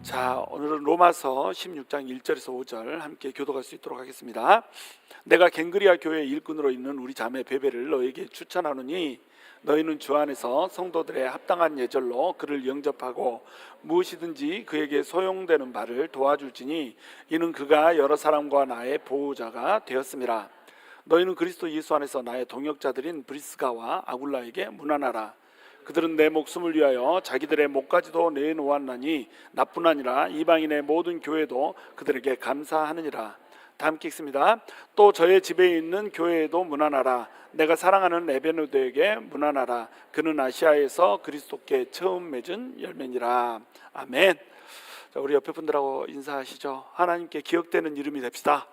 자, 오늘은 로마서 16장 1절에서 5절 함께 교독할 수 있도록 하겠습니다. 내가 갱그리아 교회 일꾼으로 있는 우리 자매 베베를 너에게 추천하노니 너희는 주 안에서 성도들의 합당한 예절로 그를 영접하고 무엇이든지 그에게 소용되는 바를 도와줄지니 이는 그가 여러 사람과 나의 보호자가 되었음이라. 너희는 그리스도 예수 안에서 나의 동역자들인 브리스가와 아굴라에게 문안하라. 그들은 내 목숨을 위하여 자기들의 목까지도 내놓았나니 나뿐 아니라 이방인의 모든 교회도 그들에게 감사하느니라. 다 함께 읽습니다. 또 저의 집에 있는 교회에도 문안하라. 내가 사랑하는 에베누드에게 문안하라. 그는 아시아에서 그리스도께 처음 맺은 열매니라. 아멘. 자, 우리 옆에 분들하고 인사하시죠. 하나님께 기억되는 이름이 됩시다.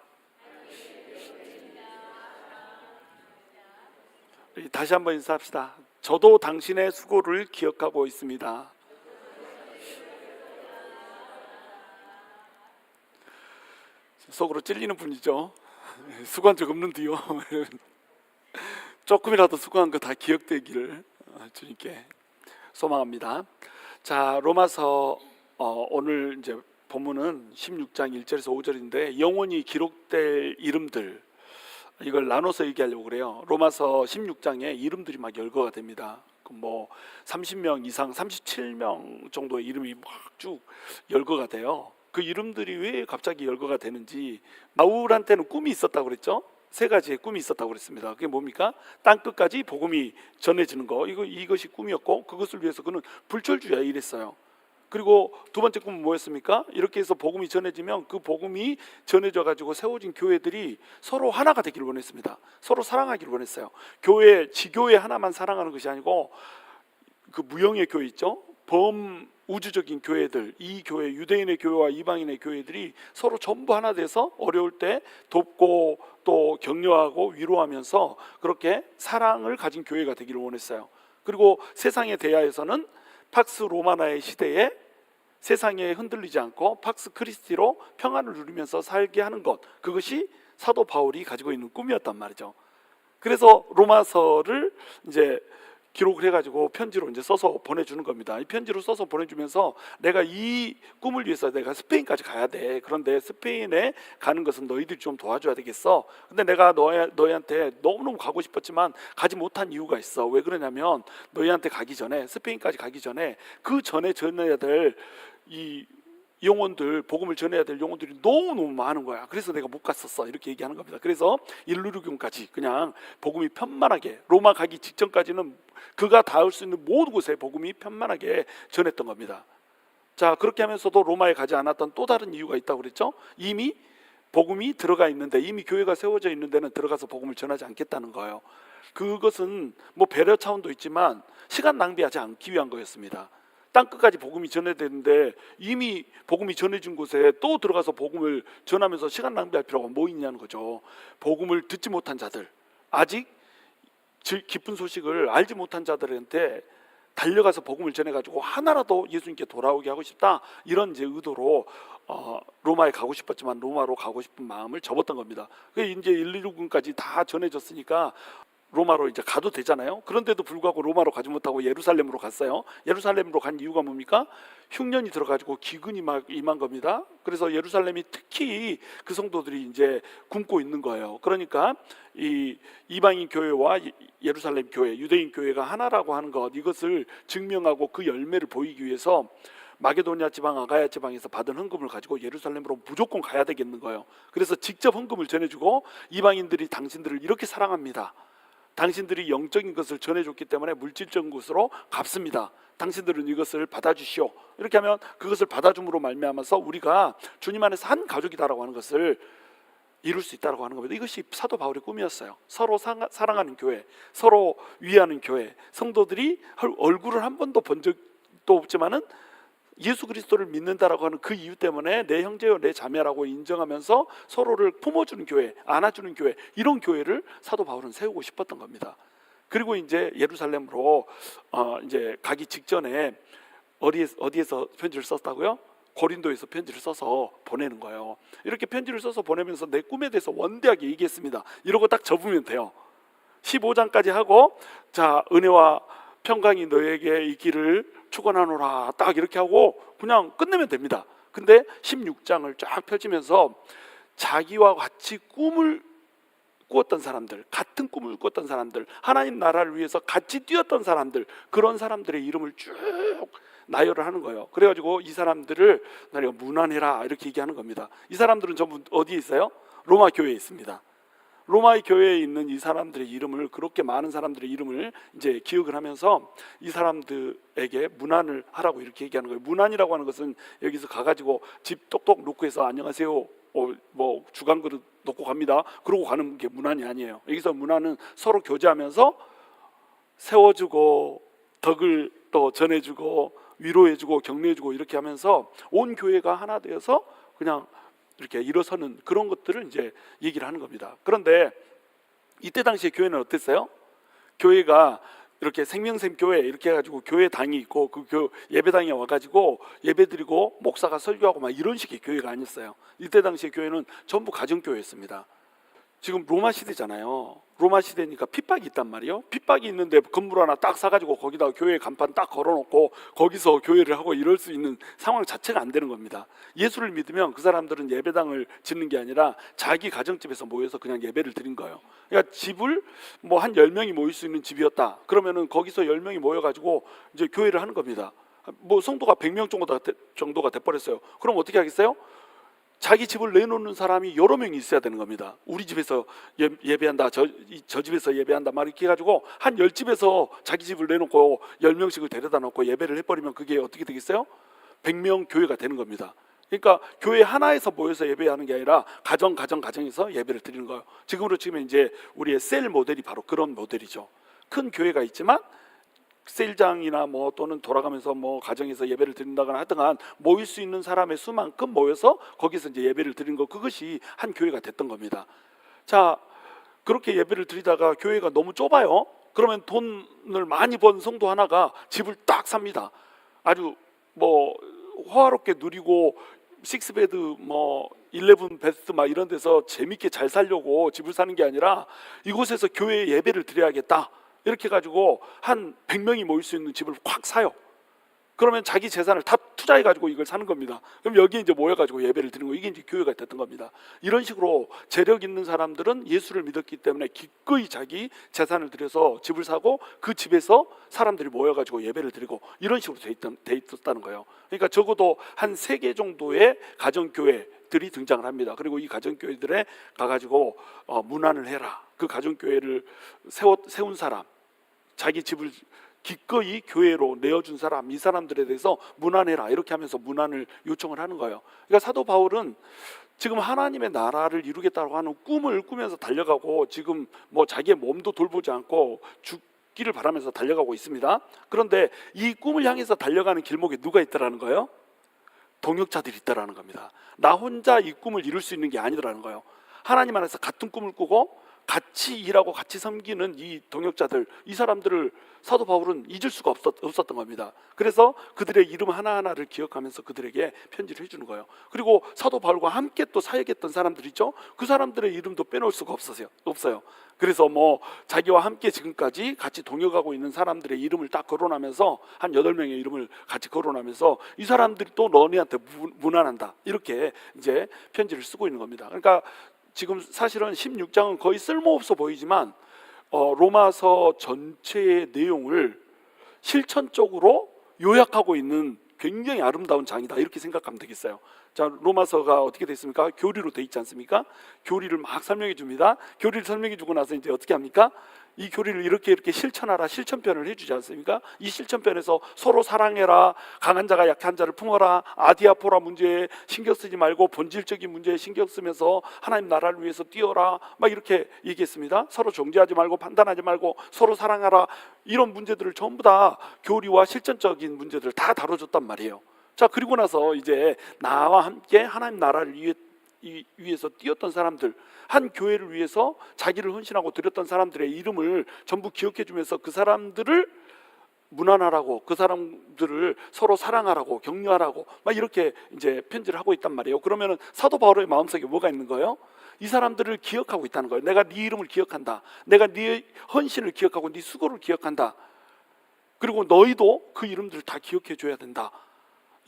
다시 한번 인사합시다. 저도 당신의 수고를 기억하고 있습니다. 속으로 찔리는 분이죠. 수고한 적 없는데요. 조금이라도 수고한 거 다 기억되기를 주님께 소망합니다. 자, 로마서 오늘 이제 본문은 16장 1절에서 5절인데 영원히 기록될 이름들, 이걸 나눠서 얘기하려고 그래요. 로마서 16장에 이름들이 막 열거가 됩니다. 뭐 30명 이상 37명 정도의 이름이 막 쭉 열거가 돼요. 그 이름들이 왜 갑자기 열거가 되는지, 바울한테는 꿈이 있었다고 그랬죠. 세 가지의 꿈이 있었다고 그랬습니다. 그게 뭡니까? 땅끝까지 복음이 전해지는 거, 이것이 꿈이었고, 그것을 위해서 그는 불철주야 이랬어요. 그리고 두 번째 꿈은 뭐였습니까? 이렇게 해서 복음이 전해지면 그 복음이 전해져 가지고 세워진 교회들이 서로 하나가 되기를 원했습니다. 서로 사랑하기를 원했어요. 교회, 지교회 하나만 사랑하는 것이 아니고 그 무형의 교회 있죠? 범우주적인 교회들, 이 교회, 유대인의 교회와 이방인의 교회들이 서로 전부 하나 돼서 어려울 때 돕고 또 격려하고 위로하면서 그렇게 사랑을 가진 교회가 되기를 원했어요. 그리고 세상의 대하에서는 팍스 로마나의 시대에 세상에 흔들리지 않고 팍스 크리스티로 평안을 누리면서 살게 하는 것, 그것이 사도 바울이 가지고 있는 꿈이었단 말이죠. 그래서 로마서를 이제 기록을 해가지고 편지로 이제 써서 보내주는 겁니다. 이 편지로 써서 보내주면서 내가 이 꿈을 위해서 내가 스페인까지 가야 돼. 그런데 스페인에 가는 것은 너희들이 좀 도와줘야 되겠어. 근데 내가 너희한테 너무너무 가고 싶었지만 가지 못한 이유가 있어. 왜 그러냐면 너희한테 가기 전에, 스페인까지 가기 전에 그 전에 전해야 될 이 영혼들, 복음을 전해야 될 영혼들이 너무너무 많은 거야. 그래서 내가 못 갔었어. 이렇게 얘기하는 겁니다. 그래서 일루르균까지 그냥 복음이 편만하게, 로마 가기 직전까지는 그가 닿을 수 있는 모든 곳에 복음이 편만하게 전했던 겁니다. 자, 그렇게 하면서도 로마에 가지 않았던 또 다른 이유가 있다고 그랬죠. 이미 복음이 들어가 있는데, 이미 교회가 세워져 있는 데는 들어가서 복음을 전하지 않겠다는 거예요. 그것은 뭐 배려 차원도 있지만 시간 낭비하지 않기 위한 거였습니다. 땅끝까지 복음이 전해되는데 이미 복음이 전해진 곳에 또 들어가서 복음을 전하면서 시간 낭비할 필요가 뭐 있냐는 거죠. 복음을 듣지 못한 자들, 아직 기쁜 소식을 알지 못한 자들한테 달려가서 복음을 전해가지고 하나라도 예수님께 돌아오게 하고 싶다, 이런 이제 의도로 로마에 가고 싶었지만 로마로 가고 싶은 마음을 접었던 겁니다. 그게 이제 116군까지 다 전해졌으니까 로마로 이제 가도 되잖아요. 그런데도 불구하고 로마로 가지 못하고 예루살렘으로 갔어요. 예루살렘으로 간 이유가 뭡니까? 흉년이 들어가지고 기근이 막 임한 겁니다. 그래서 예루살렘이 특히 그 성도들이 이제 굶고 있는 거예요. 그러니까 이 이방인 교회와 예루살렘 교회, 유대인 교회가 하나라고 하는 것, 이것을 증명하고 그 열매를 보이기 위해서 마게도니아 지방, 아가야 지방에서 받은 헌금을 가지고 예루살렘으로 무조건 가야 되겠는 거예요. 그래서 직접 헌금을 전해주고, 이방인들이 당신들을 이렇게 사랑합니다. 당신들이 영적인 것을 전해줬기 때문에 물질적인 것으로 갚습니다. 당신들은 이것을 받아주시오. 이렇게 하면 그것을 받아줌으로 말미암아서 우리가 주님 안에서 한 가족이다라고 하는 것을 이룰 수 있다라고 하는 겁니다. 이것이 사도 바울의 꿈이었어요. 서로 사랑하는 교회, 서로 위하는 교회, 성도들이 얼굴을 한 번도 본 적도 없지만은 예수 그리스도를 믿는다라고 하는 그 이유 때문에 내 형제요 내 자매라고 인정하면서 서로를 품어주는 교회, 안아주는 교회, 이런 교회를 사도 바울은 세우고 싶었던 겁니다. 그리고 이제 예루살렘으로 이제 가기 직전에 어디에서 편지를 썼다고요? 고린도에서 편지를 써서 보내는 거예요. 이렇게 편지를 써서 보내면서 내 꿈에 대해서 원대하게 얘기했습니다. 이러고 딱 접으면 돼요. 15장까지 하고, 자, 은혜와 평강이 너에게 있기를 축원하노라, 딱 이렇게 하고 그냥 끝내면 됩니다. 근데 16장을 쫙 펼치면서 자기와 같이 꿈을 꾸었던 사람들, 같은 꿈을 꾸었던 사람들, 하나님 나라를 위해서 같이 뛰었던 사람들, 그런 사람들의 이름을 쭉 나열을 하는 거예요. 그래가지고 이 사람들을 나리가 문안해라 이렇게 얘기하는 겁니다. 이 사람들은 전부 어디에 있어요? 로마 교회에 있습니다. 로마의 교회에 있는 이 사람들의 이름을, 그렇게 많은 사람들의 이름을 이제 기억을 하면서 이 사람들에게 문안을 하라고 이렇게 얘기하는 거예요. 문안이라고 하는 것은 여기서 가가지고 집 똑똑 놓고 해서 안녕하세요, 뭐 주간 그릇 놓고 갑니다, 그러고 가는 게 문안이 아니에요. 여기서 문안은 서로 교제하면서 세워주고 덕을 또 전해주고 위로해주고 격려해주고 이렇게 하면서 온 교회가 하나 되어서 그냥 이렇게 일어서는 그런 것들을 이제 얘기를 하는 겁니다. 그런데 이때 당시에 교회는 어땠어요? 교회가 이렇게 생명샘 교회 이렇게 해가지고 교회당이 있고 그 예배당에 와가지고 예배드리고 목사가 설교하고 막 이런 식의 교회가 아니었어요. 이때 당시에 교회는 전부 가정교회였습니다. 지금 로마 시대잖아요. 로마 시대니까 핍박이 있단 말이에요. 핍박이 있는데 건물 하나 딱 사가지고 거기다 교회 간판 딱 걸어놓고 거기서 교회를 하고 이럴 수 있는 상황 자체가 안 되는 겁니다. 예수를 믿으면 그 사람들은 예배당을 짓는 게 아니라 자기 가정집에서 모여서 그냥 예배를 드린 거예요. 그러니까 집을 뭐 한 10명이 모일 수 있는 집이었다 그러면은 거기서 10명이 모여가지고 이제 교회를 하는 겁니다. 뭐 성도가 100명 정도가 돼버렸어요. 그럼 어떻게 하겠어요? 자기 집을 내놓는 사람이 여러 명이 있어야 되는 겁니다. 우리 집에서 예배한다, 저 집에서 예배한다 막 이렇게 해가지고 한 10집에서 자기 집을 내놓고 10명씩을 데려다 놓고 예배를 해버리면 그게 어떻게 되겠어요? 100명 교회가 되는 겁니다. 그러니까 교회 하나에서 모여서 예배하는 게 아니라 가정에서 예배를 드리는 거예요. 지금으로 치면 이제 우리의 셀 모델이 바로 그런 모델이죠. 큰 교회가 있지만 셀장이나 뭐 또는 돌아가면서 뭐 가정에서 예배를 드린다거나 하여튼간 모일 수 있는 사람의 수만큼 모여서 거기서 이제 예배를 드리는 거, 그것이 한 교회가 됐던 겁니다. 자, 그렇게 예배를 드리다가 교회가 너무 좁아요. 그러면 돈을 많이 번 성도 하나가 집을 딱 삽니다. 아주 뭐 호화롭게 누리고 식스베드 뭐 11베스트 막 이런 데서 재밌게 잘 살려고 집을 사는 게 아니라 이곳에서 교회에 예배를 드려야겠다 이렇게 가지고 한 100명이 모일 수 있는 집을 확 사요. 그러면 자기 재산을 다 투자해가지고 이걸 사는 겁니다. 그럼 여기에 이제 모여가지고 예배를 드리는 거, 이게 이제 교회가 됐던 겁니다. 이런 식으로 재력 있는 사람들은 예수를 믿었기 때문에 기꺼이 자기 재산을 들여서 집을 사고 그 집에서 사람들이 모여가지고 예배를 드리고 이런 식으로 돼 있었다는 거예요. 그러니까 적어도 한 3개 정도의 가정교회들이 등장을 합니다. 그리고 이 가정교회들에 가가지고 문안을 해라. 그 가정교회를 세운 사람, 자기 집을 기꺼이 교회로 내어준 사람, 이 사람들에 대해서 문안해라 이렇게 하면서 문안을 요청을 하는 거예요. 그러니까 사도 바울은 지금 하나님의 나라를 이루겠다고 하는 꿈을 꾸면서 달려가고, 지금 뭐 자기의 몸도 돌보지 않고 죽기를 바라면서 달려가고 있습니다. 그런데 이 꿈을 향해서 달려가는 길목에 누가 있다라는 거예요? 동역자들이 있다라는 겁니다. 나 혼자 이 꿈을 이룰 수 있는 게 아니더라는 거예요. 하나님 안에서 같은 꿈을 꾸고 같이 일하고 같이 섬기는 이 동역자들, 이 사람들을 사도 바울은 잊을 수가 없었던 겁니다. 그래서 그들의 이름 하나하나를 기억하면서 그들에게 편지를 해주는 거예요. 그리고 사도 바울과 함께 또 사역했던 사람들 있죠. 그 사람들의 이름도 빼놓을 수가 없어요. 그래서 뭐 자기와 함께 지금까지 같이 동역하고 있는 사람들의 이름을 딱 거론하면서 한 8명의 이름을 같이 거론하면서 이 사람들이 또 너희한테 문안한다 이렇게 이제 편지를 쓰고 있는 겁니다. 그러니까 지금 사실은 16장은 거의 쓸모없어 보이지만 로마서 전체의 내용을 실천적으로 요약하고 있는 굉장히 아름다운 장이다 이렇게 생각하면 되겠어요. 자, 로마서가 어떻게 돼 있습니까? 교리로 돼 있지 않습니까? 교리를 막 설명해 줍니다. 교리를 설명해 주고 나서 이제 어떻게 합니까? 이 교리를 이렇게 실천하라, 실천편을 해주지 않습니까? 이 실천편에서 서로 사랑해라, 강한 자가 약한 자를 품어라, 아디아포라 문제에 신경 쓰지 말고 본질적인 문제에 신경 쓰면서 하나님 나라를 위해서 뛰어라, 막 이렇게 얘기했습니다. 서로 정죄하지 말고 판단하지 말고 서로 사랑하라, 이런 문제들을 전부 다 교리와 실천적인 문제들을 다 다뤄줬단 말이에요. 자, 그리고 나서 이제 나와 함께 하나님 나라를 위해서 뛰었던 사람들, 한 교회를 위해서 자기를 헌신하고 드렸던 사람들의 이름을 전부 기억해 주면서 그 사람들을 문안하라고, 그 사람들을 서로 사랑하라고, 격려하라고 막 이렇게 이제 편지를 하고 있단 말이에요. 그러면은 사도 바울의 마음속에 뭐가 있는 거예요? 이 사람들을 기억하고 있다는 거예요. 내가 네 이름을 기억한다. 내가 네 헌신을 기억하고 네 수고를 기억한다. 그리고 너희도 그 이름들을 다 기억해 줘야 된다.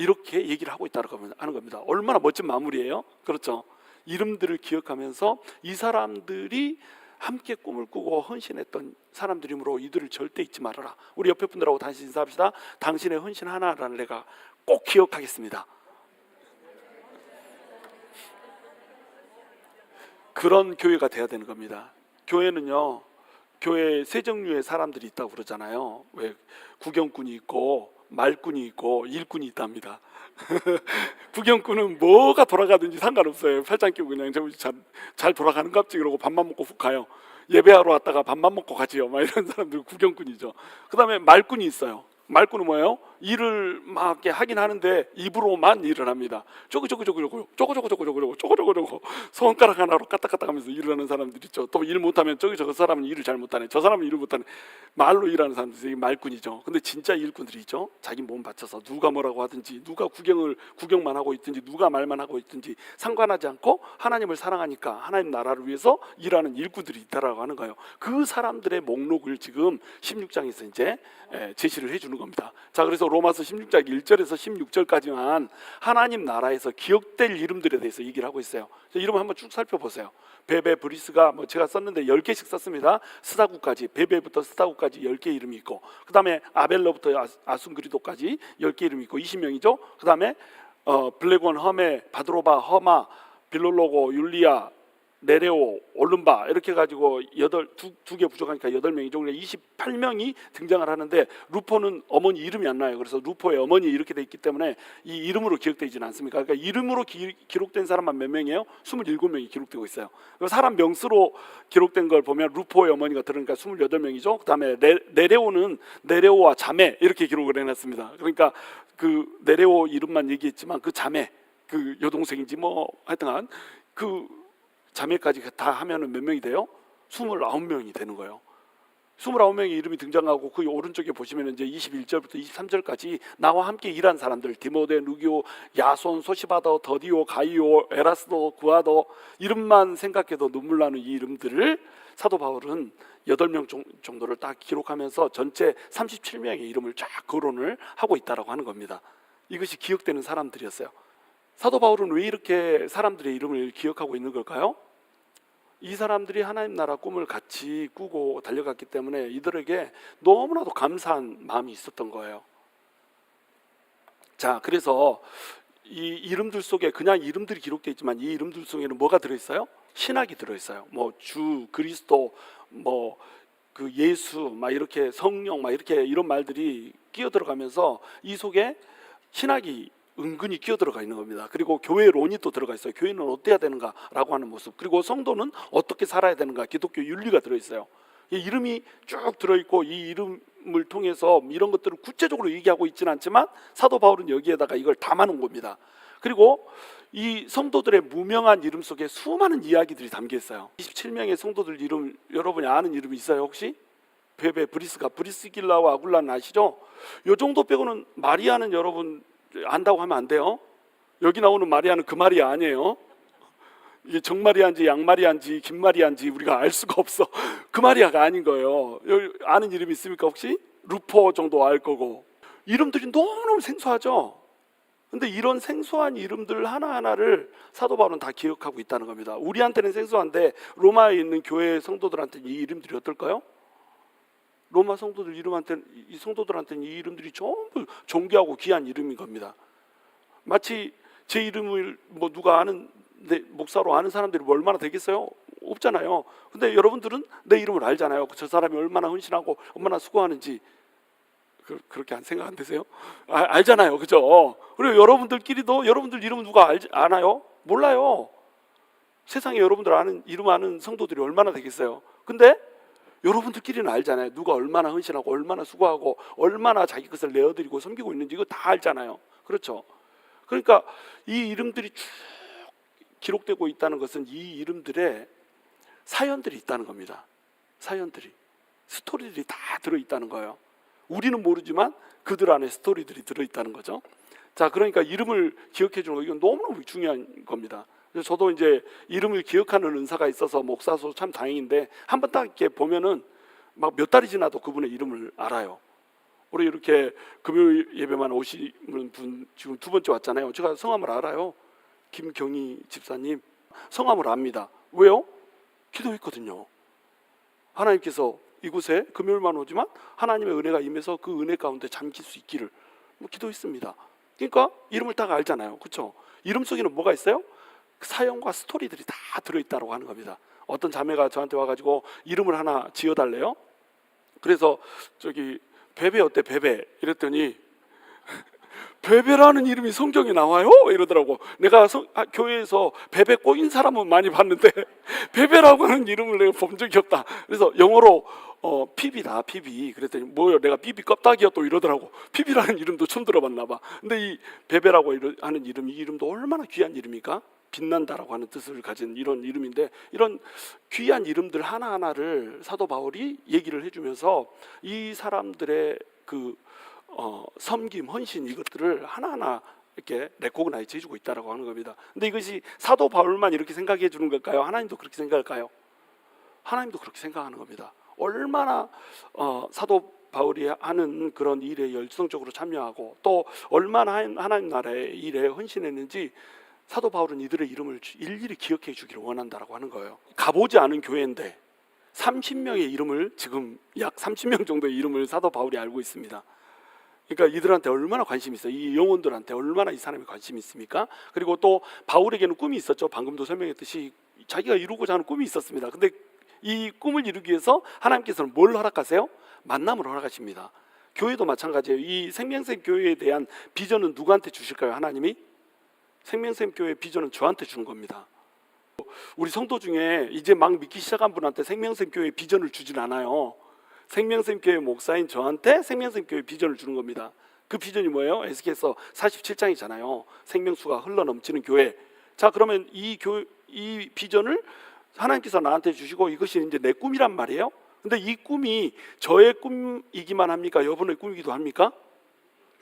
이렇게 얘기를 하고 있다는 하는 겁니다. 얼마나 멋진 마무리예요. 그렇죠? 이름들을 기억하면서 이 사람들이 함께 꿈을 꾸고 헌신했던 사람들이므로 이들을 절대 잊지 말아라. 우리 옆에 분들하고 다시 인사합시다. 당신의 헌신 하나를 내가 꼭 기억하겠습니다. 그런 교회가 돼야 되는 겁니다. 교회는요, 교회에 세 종류의 사람들이 있다고 그러잖아요. 왜 구경꾼이 있고 말꾼이 있고 일꾼이 있답니다. 구경꾼은 뭐가 돌아가든지 상관없어요. 팔짱 끼고 그냥 잘 돌아가는 갑지 그러고 밥만 먹고 훅 가요. 예배하러 왔다가 밥만 먹고 가지요. 막 이런 사람들 구경꾼이죠. 그 다음에 말꾼이 있어요. 말꾼은 뭐예요? 일을 막 이렇게 하긴 하는데 입으로만 일을 합니다. 쪼고쪼고 손가락 하나로 까딱까딱하면서 일을 하는 사람들 있죠. 또 일 못하면 저 사람은 일을 잘 못하네. 저 사람은 일을 못하네. 말로 일하는 사람들이 말꾼이죠. 근데 진짜 일꾼들이 있죠. 자기 몸 바쳐서 누가 뭐라고 하든지, 누가 구경만 하고 있든지, 누가 말만 하고 있든지 상관하지 않고 하나님을 사랑하니까 하나님 나라를 위해서 일하는 일꾼들이 있다라고 하는 거예요. 그 사람들의 목록을 지금 16장에서 이제 제시를 해주는 겁니다. 자, 그래서 로마서 16장 1절에서 16절까지만 하나님 나라에서 기억될 이름들에 대해서 얘기를 하고 있어요. 이름 한번 쭉 살펴보세요. 베베, 브리스가 뭐 제가 썼는데 10개씩 썼습니다. 스다구까지, 베베부터 스다구까지 10개 이름이 있고, 그 다음에 아벨로부터 아순그리도까지 10개 이름이 있고 20명이죠. 그 다음에 블레곤, 허메, 바드로바, 허마, 빌롤로고, 율리아, 네레오, 올름바 이렇게 가지고 두 개 부족하니까 8명이죠. 그러니까 28명이 등장을 하는데 루포는 어머니 이름이 안 나요. 그래서 루포의 어머니 이렇게 돼 있기 때문에 이 이름으로 기록되지는 않습니까? 그러니까 이름으로 기록된 사람만 몇 명이에요? 27명이 기록되고 있어요. 사람 명수로 기록된 걸 보면 루포의 어머니가 들으니까 28명이죠. 그 다음에 네레오는 네레오와 자매 이렇게 기록을 해놨습니다. 그러니까 그 네레오 이름만 얘기했지만 그 자매, 그 여동생인지 뭐 하여튼간 그 자매까지 다 하면은 몇 명이 돼요? 29명이 되는 거예요. 29명의 이름이 등장하고 그 오른쪽에 보시면 이제 21절부터 23절까지 나와 함께 일한 사람들, 디모데, 루기오, 야손, 소시바더, 더디오, 가이오, 에라스도, 구아도, 이름만 생각해도 눈물 나는 이 이름들을 사도 바울은 8명 정도를 딱 기록하면서 전체 37명의 이름을 쫙 거론을 하고 있다라고 하는 겁니다. 이것이 기억되는 사람들이었어요. 사도 바울은 왜 이렇게 사람들의 이름을 기억하고 있는 걸까요? 이 사람들이 하나님 나라 꿈을 같이 꾸고 달려갔기 때문에 이들에게 너무나도 감사한 마음이 있었던 거예요. 자, 그래서 이 이름들 속에 그냥 이름들이 기록되어 있지만 이 이름들 속에는 뭐가 들어있어요? 신학이 들어있어요. 뭐 주, 그리스도, 뭐 그 예수, 막 이렇게 성령, 막 이렇게 이런 말들이 끼어들어가면서 이 속에 신학이 은근히 끼어들어가 있는 겁니다. 그리고 교회론이 또 들어가 있어요. 교회는 어때야 되는가라고 하는 모습, 그리고 성도는 어떻게 살아야 되는가, 기독교 윤리가 들어있어요. 이 이름이 쭉 들어있고 이 이름을 통해서 이런 것들을 구체적으로 얘기하고 있지는 않지만 사도 바울은 여기에다가 이걸 담아놓은 겁니다. 그리고 이 성도들의 무명한 이름 속에 수많은 이야기들이 담겨 있어요. 27명의 성도들 이름 여러분이 아는 이름이 있어요 혹시? 베베, 브리스가, 브리스길라와 아굴라는 아시죠? 요 정도 빼고는 마리아는 여러분 안다고 하면 안 돼요. 여기 나오는 마리아는 그 마리아 아니에요. 이게 정마리아인지 양마리아인지 김마리아인지 우리가 알 수가 없어. 그 마리아가 아닌 거예요. 아는 이름이 있습니까 혹시? 루포 정도 알 거고. 이름들이 너무너무 생소하죠. 근데 이런 생소한 이름들 하나하나를 사도 바울은 다 기억하고 있다는 겁니다. 우리한테는 생소한데 로마에 있는 교회 성도들한테는 이 이름들이 어떨까요? 로마 성도들 이 성도들한테는 이 이름들이 전부 존귀하고 귀한 이름인 겁니다. 마치 제 이름을 뭐 누가 아는, 목사로 아는 사람들이 뭐 얼마나 되겠어요? 없잖아요. 근데 여러분들은 내 이름을 알잖아요. 저 사람이 얼마나 헌신하고 얼마나 수고하는지. 그렇게 안 생각 안 되세요? 알잖아요, 그죠? 그리고 여러분들끼리도 여러분들 이름은 누가 아나요? 몰라요. 세상에 여러분들 이름 아는 성도들이 얼마나 되겠어요? 근데 여러분들끼리는 알잖아요. 누가 얼마나 헌신하고 얼마나 수고하고 얼마나 자기 것을 내어드리고 섬기고 있는지 이거 다 알잖아요. 그렇죠? 그러니까 이 이름들이 쭉 기록되고 있다는 것은 이 이름들의 사연들이 있다는 겁니다. 사연들이, 스토리들이 다 들어있다는 거예요. 우리는 모르지만 그들 안에 스토리들이 들어있다는 거죠. 자, 그러니까 이름을 기억해 주는 거 이건 너무너무 중요한 겁니다. 그래서 저도 이제 이름을 기억하는 은사가 있어서 목사서 참 다행인데 한 번 딱 이렇게 보면은 막 몇 달이 지나도 그분의 이름을 알아요. 우리 이렇게 금요일 예배만 오시는 분 지금 두 번째 왔잖아요. 제가 성함을 알아요. 김경희 집사님 성함을 압니다. 왜요? 기도했거든요. 하나님께서 이곳에 금요일만 오지만 하나님의 은혜가 임해서 그 은혜 가운데 잠길 수 있기를 기도했습니다. 그러니까 이름을 다 알잖아요. 그렇죠? 이름 속에는 뭐가 있어요? 사연과 스토리들이 다 들어있다고 하는 겁니다. 어떤 자매가 저한테 와가지고 이름을 하나 지어달래요. 그래서 저기 베베 어때 베베 이랬더니 베베라는 이름이 성경에 나와요? 이러더라고. 내가 교회에서 베베 꼬인 사람은 많이 봤는데 베베라고 하는 이름을 내가 본 적이 없다. 그래서 영어로 피비다 피비. 그랬더니 뭐요? 내가 피비 껍데기야 또 이러더라고. 피비라는 이름도 처음 들어봤나 봐. 근데 이 베베라고 하는 이름, 이 이름도 얼마나 귀한 이름입니까? 빛난다라고 하는 뜻을 가진 이런 이름인데, 이런 귀한 이름들 하나하나를 사도 바울이 얘기를 해주면서 이 사람들의 그 섬김, 헌신 이것들을 하나하나 이렇게 레코그나이즈 해주고 있다라고 하는 겁니다. 근데 이것이 사도 바울만 이렇게 생각해 주는 걸까요? 하나님도 그렇게 생각할까요? 하나님도 그렇게 생각하는 겁니다. 얼마나 사도 바울이 하는 그런 일에 열성적으로 참여하고 또 얼마나 하나님 나라의 일에 헌신했는지 사도 바울은 이들의 이름을 일일이 기억해 주기를 원한다라고 하는 거예요. 가보지 않은 교회인데 30명의 이름을, 지금 약 30명 정도의 이름을 사도 바울이 알고 있습니다. 그러니까 이들한테 얼마나 관심이 있어요. 이 영혼들한테 얼마나 이 사람이 관심이 있습니까? 그리고 또 바울에게는 꿈이 있었죠. 방금도 설명했듯이 자기가 이루고자 하는 꿈이 있었습니다. 근데 이 꿈을 이루기 위해서 하나님께서는 뭘 허락하세요? 만남을 허락하십니다. 교회도 마찬가지예요. 이 생명샘 교회에 대한 비전은 누구한테 주실까요? 하나님이? 생명샘 교회의 비전은 저한테 주는 겁니다. 우리 성도 중에 이제 막 믿기 시작한 분한테 생명샘 교회의 비전을 주진 않아요. 생명샘 교회 목사인 저한테 생명샘 교회 비전을 주는 겁니다. 그 비전이 뭐예요? 에스겔서 47장이잖아요. 생명수가 흘러넘치는 교회. 자, 그러면 이 비전을 하나님께서 나한테 주시고 이것이 이제 내 꿈이란 말이에요. 근데 이 꿈이 저의 꿈이기만 합니까? 여러분의 꿈이기도 합니까?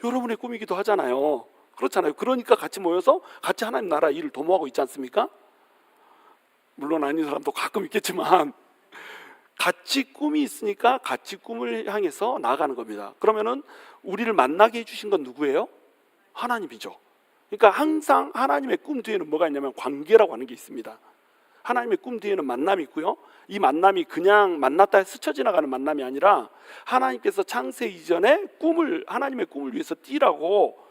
여러분의 꿈이기도 하잖아요. 그렇잖아요. 그러니까 같이 모여서 같이 하나님 나라 일을 도모하고 있지 않습니까? 물론 아닌 사람도 가끔 있겠지만 같이 꿈이 있으니까 같이 꿈을 향해서 나아가는 겁니다. 그러면은 우리를 만나게 해주신 건 누구예요? 하나님이죠. 그러니까 항상 하나님의 꿈 뒤에는 뭐가 있냐면 관계라고 하는 게 있습니다. 하나님의 꿈 뒤에는 만남이 있고요. 이 만남이 그냥 만났다 스쳐 지나가는 만남이 아니라 하나님께서 창세 이전에 하나님의 꿈을 위해서 뛰라고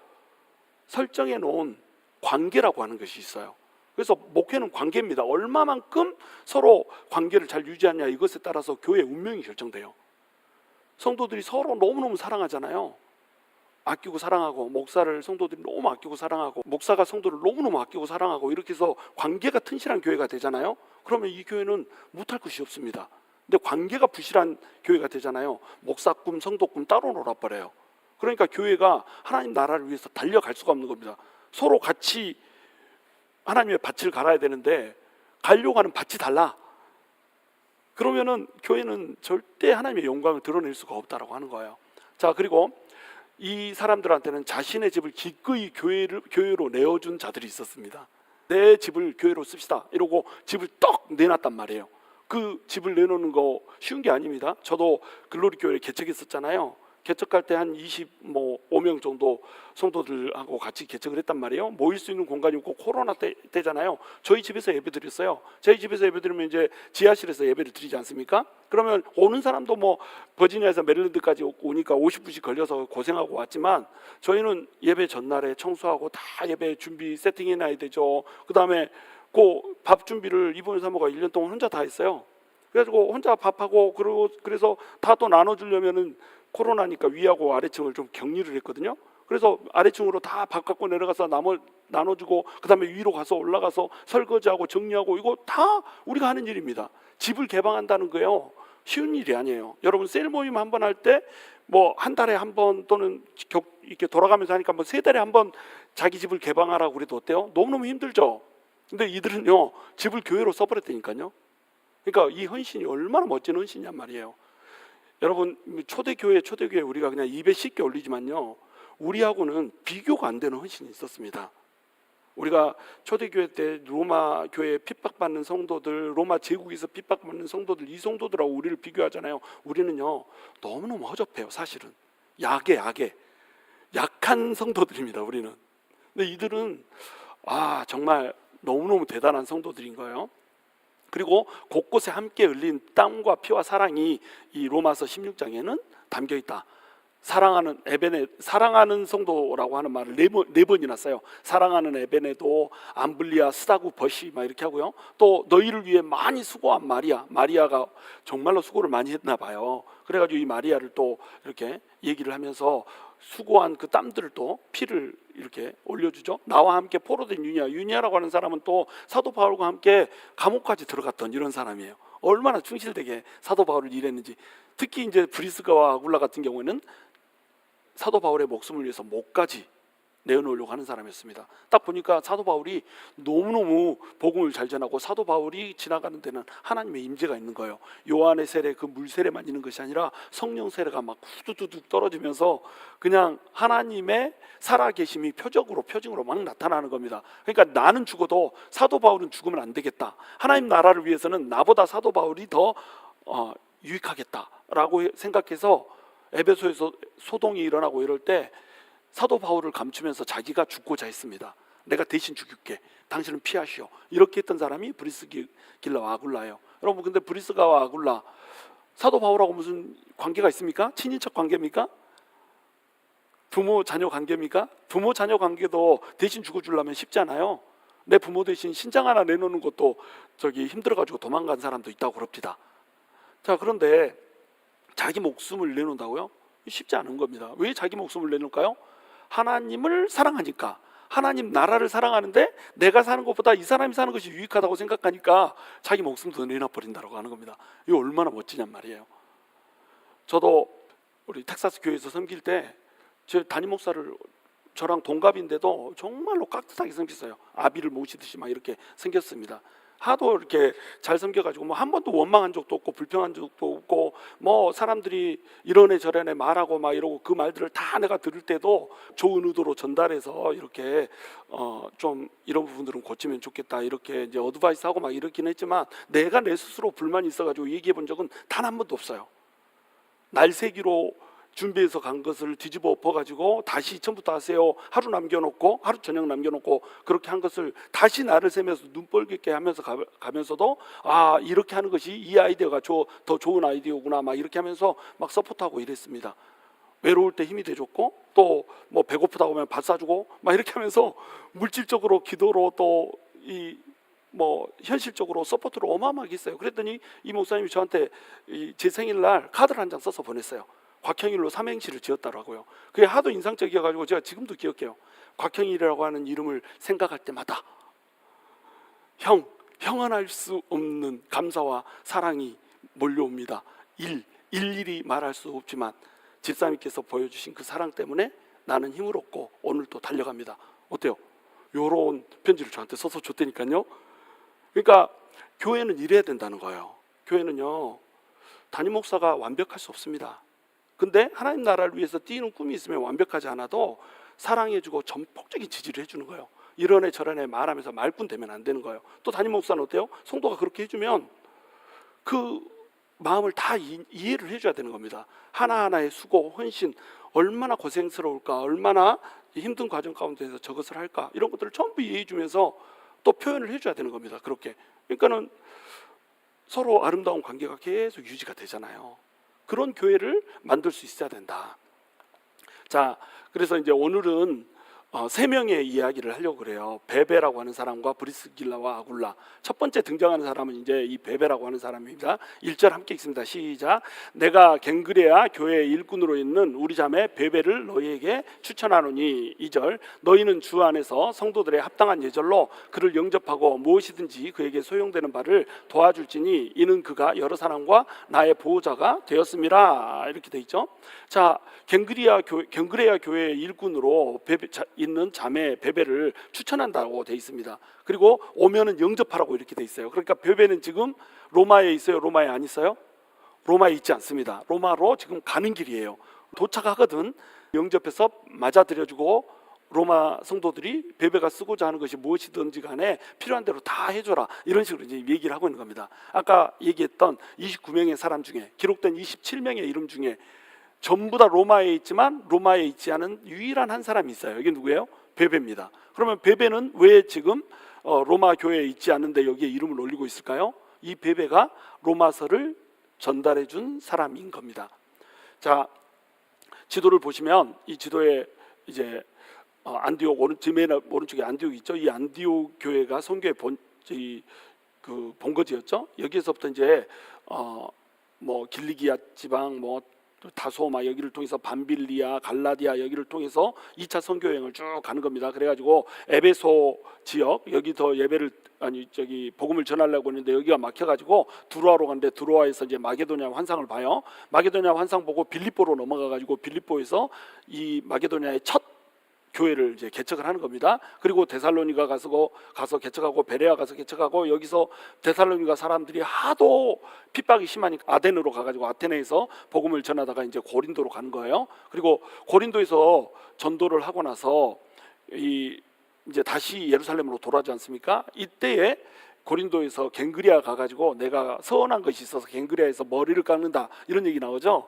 설정해 놓은 관계라고 하는 것이 있어요. 그래서 목회는 관계입니다. 얼마만큼 서로 관계를 잘 유지하냐, 이것에 따라서 교회의 운명이 결정돼요. 성도들이 서로 너무너무 사랑하잖아요. 아끼고 사랑하고, 목사를 성도들이 너무 아끼고 사랑하고, 목사가 성도를 너무너무 아끼고 사랑하고, 이렇게 해서 관계가 튼실한 교회가 되잖아요. 그러면 이 교회는 못할 것이 없습니다. 근데 관계가 부실한 교회가 되잖아요. 목사 꿈, 성도 꿈 따로 놀아버려요. 그러니까 교회가 하나님 나라를 위해서 달려갈 수가 없는 겁니다. 서로 같이 하나님의 밭을 갈아야 되는데 가려고 하는 밭이 달라. 그러면은 교회는 절대 하나님의 영광을 드러낼 수가 없다라고 하는 거예요. 자, 그리고 이 사람들한테는 자신의 집을 기꺼이 교회로 내어준 자들이 있었습니다. 내 집을 교회로 씁시다 이러고 집을 떡 내놨단 말이에요. 그 집을 내놓는 거 쉬운 게 아닙니다. 저도 글로리 교회를 개척했었잖아요. 개척할 때 한 25명 정도 성도들하고 같이 개척을 했단 말이에요. 모일 수 있는 공간이 없고 코로나 때잖아요. 저희 집에서 예배 드렸어요. 저희 집에서 예배 드리면 이제 지하실에서 예배를 드리지 않습니까? 그러면 오는 사람도 버지니아에서 메릴랜드까지 오니까 50분씩 걸려서 고생하고 왔지만 저희는 예배 전날에 청소하고 다 예배 준비 세팅해놔야 되죠. 그 다음에 그 밥 준비를 이번에 사모가 1년 동안 혼자 다 했어요. 그래가지고 혼자 밥하고 그래서 다 또 나눠주려면은 코로나니까 위하고 아래층을 좀 격리를 했거든요. 그래서 아래층으로 다 밥 갖고 내려가서 나눠주고 그 다음에 위로 가서 올라가서 설거지하고 정리하고, 이거 다 우리가 하는 일입니다. 집을 개방한다는 거예요. 쉬운 일이 아니에요. 여러분 셀 모임 한 번 할 때 한 달에 한 번 또는 이렇게 돌아가면서 하니까 3달에 한 번 자기 집을 개방하라고 그래도 어때요? 너무너무 힘들죠. 근데 이들은요 집을 교회로 써버렸다니까요. 그러니까 이 헌신이 얼마나 멋진 헌신이란 말이에요. 여러분 초대교회 우리가 그냥 입에 쉽게 올리지만요, 우리하고는 비교가 안 되는 헌신이 있었습니다. 우리가 초대교회 때 로마 교회에 핍박받는 성도들, 로마 제국에서 핍박받는 성도들, 이 성도들하고 우리를 비교하잖아요. 우리는요 너무너무 허접해요. 사실은 약한 성도들입니다. 우리는. 근데 이들은 정말 너무너무 대단한 성도들인 거예요. 그리고 곳곳에 함께 흘린 땀과 피와 사랑이 이 로마서 16장에는 담겨 있다. 사랑하는 성도라고 하는 말을 네 번이나 써요. 사랑하는 에베네도, 암블리아, 스다구, 버시 막 이렇게 하고요. 또 너희를 위해 많이 수고한 마리아가 정말로 수고를 많이 했나 봐요. 그래가지고 이 마리아를 또 이렇게 얘기를 하면서 수고한 그 땀들을 또 피를 이렇게 올려주죠. 나와 함께 포로된 유니아라고 하는 사람은 또 사도 바울과 함께 감옥까지 들어갔던 이런 사람이에요. 얼마나 충실되게 사도 바울을 일했는지. 특히 이제 브리스가와 아굴라 같은 경우에는 사도 바울의 목숨을 위해서 목까지 내어놓으려고 하는 사람이었습니다. 딱 보니까 사도 바울이 너무너무 복음을 잘 전하고 사도 바울이 지나가는 데는 하나님의 임재가 있는 거예요. 요한의 세례, 그 물 세례만 있는 것이 아니라 성령 세례가 막 후두둑 떨어지면서 그냥 하나님의 살아계심이 표징으로 막 나타나는 겁니다. 그러니까 나는 죽어도 사도 바울은 죽으면 안 되겠다. 하나님 나라를 위해서는 나보다 사도 바울이 더 유익하겠다라고 생각해서 에베소에서 소동이 일어나고 이럴 때 사도 바울을 감추면서 자기가 죽고자 했습니다. 내가 대신 죽일게. 당신은 피하시오. 이렇게 했던 사람이 브리스길라와 아굴라예요. 여러분, 근데 브리스가와 아굴라 사도 바울하고 무슨 관계가 있습니까? 친인척 관계입니까? 부모 자녀 관계입니까? 부모 자녀 관계도 대신 죽어주려면 쉽지 않아요. 내 부모 대신 신장 하나 내놓는 것도 힘들어가지고 도망간 사람도 있다고 그럽니다. 자, 그런데 자기 목숨을 내놓는다고요? 쉽지 않은 겁니다. 왜 자기 목숨을 내놓을까요? 하나님을 사랑하니까. 하나님 나라를 사랑하는데 내가 사는 것보다 이 사람이 사는 것이 유익하다고 생각하니까 자기 목숨도 내놔버린다고 하는 겁니다. 이거 얼마나 멋지냔 말이에요. 저도 우리 텍사스 교회에서 섬길 때 제 담임 목사를 저랑 동갑인데도 정말로 깍듯하게 섬겼어요. 아비를 모시듯이 막 이렇게 생겼습니다. 하도 이렇게 잘 섬겨가지고 뭐 한 번도 원망한 적도 없고 불평한 적도 없고 뭐 사람들이 이러네 저러네 말하고 막 이러고 그 말들을 다 내가 들을 때도 좋은 의도로 전달해서 이렇게 좀 이런 부분들은 고치면 좋겠다 이렇게 이제 어드바이스하고 막 이렇긴 했지만 내가 내 스스로 불만이 있어가지고 얘기해 본 적은 단 한 번도 없어요. 날새기로 준비해서 간 것을 뒤집어 엎어가지고 다시 처음부터 하세요. 하루 남겨놓고 하루 저녁 남겨놓고 그렇게 한 것을 다시 나를 세면서 눈 뻘겋게 하면서 가면서도 이렇게 하는 것이 이 아이디어가 더 좋은 아이디어구나 막 이렇게 하면서 막 서포트하고 이랬습니다. 외로울 때 힘이 돼줬고 또 뭐 배고프다고 하면 밥 사주고 막 이렇게 하면서 물질적으로 기도로 또 현실적으로 서포트를 어마어마하게 했어요. 그랬더니 이 목사님이 저한테 제 생일날 카드를 한 장 써서 보냈어요. 곽형일로 삼행시를 지었더라고요. 그게 하도 인상적이어가지고 제가 지금도 기억해요. 곽형일이라고 하는 이름을 생각할 때마다 형언할 수 없는 감사와 사랑이 몰려옵니다. 일일이 말할 수 없지만 집사님께서 보여주신 그 사랑 때문에 나는 힘을 얻고 오늘 또 달려갑니다. 어때요? 요런 편지를 저한테 써서 줬다니까요. 그러니까 교회는 이래야 된다는 거예요. 교회는요, 담임 목사가 완벽할 수 없습니다. 근데 하나님 나라를 위해서 뛰는 꿈이 있으면 완벽하지 않아도 사랑해주고 전폭적인 지지를 해주는 거예요. 이런 애 저런 애 말하면서 말뿐 되면 안 되는 거예요. 또 담임 목사는 어때요? 성도가 그렇게 해주면 그 마음을 다 이해를 해줘야 되는 겁니다. 하나하나의 수고, 헌신, 얼마나 고생스러울까, 얼마나 힘든 과정 가운데서 저것을 할까, 이런 것들을 전부 이해해 주면서 또 표현을 해줘야 되는 겁니다. 그렇게. 그러니까는 서로 아름다운 관계가 계속 유지가 되잖아요. 그런 교회를 만들 수 있어야 된다. 자, 그래서 이제 오늘은 세 명의 이야기를 하려고 그래요. 베베라고 하는 사람과 브리스길라와 아굴라. 첫 번째 등장하는 사람은 이제 이 베베라고 하는 사람입니다. 1절 함께 읽습니다. 시작. 내가 갱그레아 교회의 일꾼으로 있는 우리 자매 베베를 너희에게 추천하노니. 2절. 너희는 주 안에서 성도들의 합당한 예절로 그를 영접하고 무엇이든지 그에게 소용되는 바를 도와줄지니 이는 그가 여러 사람과 나의 보호자가 되었음이라. 이렇게 돼 있죠. 자, 갱그레아 교회의 일꾼으로 있는 자매 베베를 추천한다고 돼 있습니다. 그리고 오면은 영접하라고 이렇게 돼 있어요. 그러니까 베베는 지금 로마에 있어요? 로마에 안 있어요? 로마에 있지 않습니다. 로마로 지금 가는 길이에요. 도착하거든 영접해서 맞아들여주고 로마 성도들이 베베가 쓰고자 하는 것이 무엇이든지 간에 필요한 대로 다 해줘라, 이런 식으로 이제 얘기를 하고 있는 겁니다. 아까 얘기했던 29명의 사람 중에 기록된 27명의 이름 중에 전부 다 로마에 있지만 로마에 있지 않은 유일한 한 사람이 있어요. 이게 누구예요? 베베입니다. 그러면 베베는 왜 지금 로마 교회에 있지 않는데 여기에 이름을 올리고 있을까요? 이 베베가 로마서를 전달해 준 사람인 겁니다. 자, 지도를 보시면 이 지도에 이제 안디옥 오른쪽에 안디옥 있죠. 이 안디옥 교회가 선교의 본거지였죠. 여기에서부터 이제 뭐 길리기아 지방, 뭐 다소마 여기를 통해서 밤빌리아, 갈라디아 여기를 통해서 2차 선교 여행을 쭉 가는 겁니다. 그래가지고 에베소 지역 여기 더 예배를 복음을 전하려고 했는데 여기가 막혀가지고 두로아로 갔는데 두로아에서 이제 마게도냐 환상을 봐요. 마게도냐 환상 보고 빌립보로 넘어가가지고 빌립보에서 이 마게도냐의 첫 교회를 이제 개척을 하는 겁니다. 그리고 데살로니가 가서 개척하고 베레아 가서 개척하고 여기서 데살로니가 사람들이 하도 핍박이 심하니까 아덴으로 가가지고 아테네에서 복음을 전하다가 이제 고린도로 가는 거예요. 그리고 고린도에서 전도를 하고 나서 이제 다시 예루살렘으로 돌아오지 않습니까? 이때에 고린도에서 갱그리아 가가지고 내가 서운한 것이 있어서 갱그리아에서 머리를 깎는다 이런 얘기 나오죠.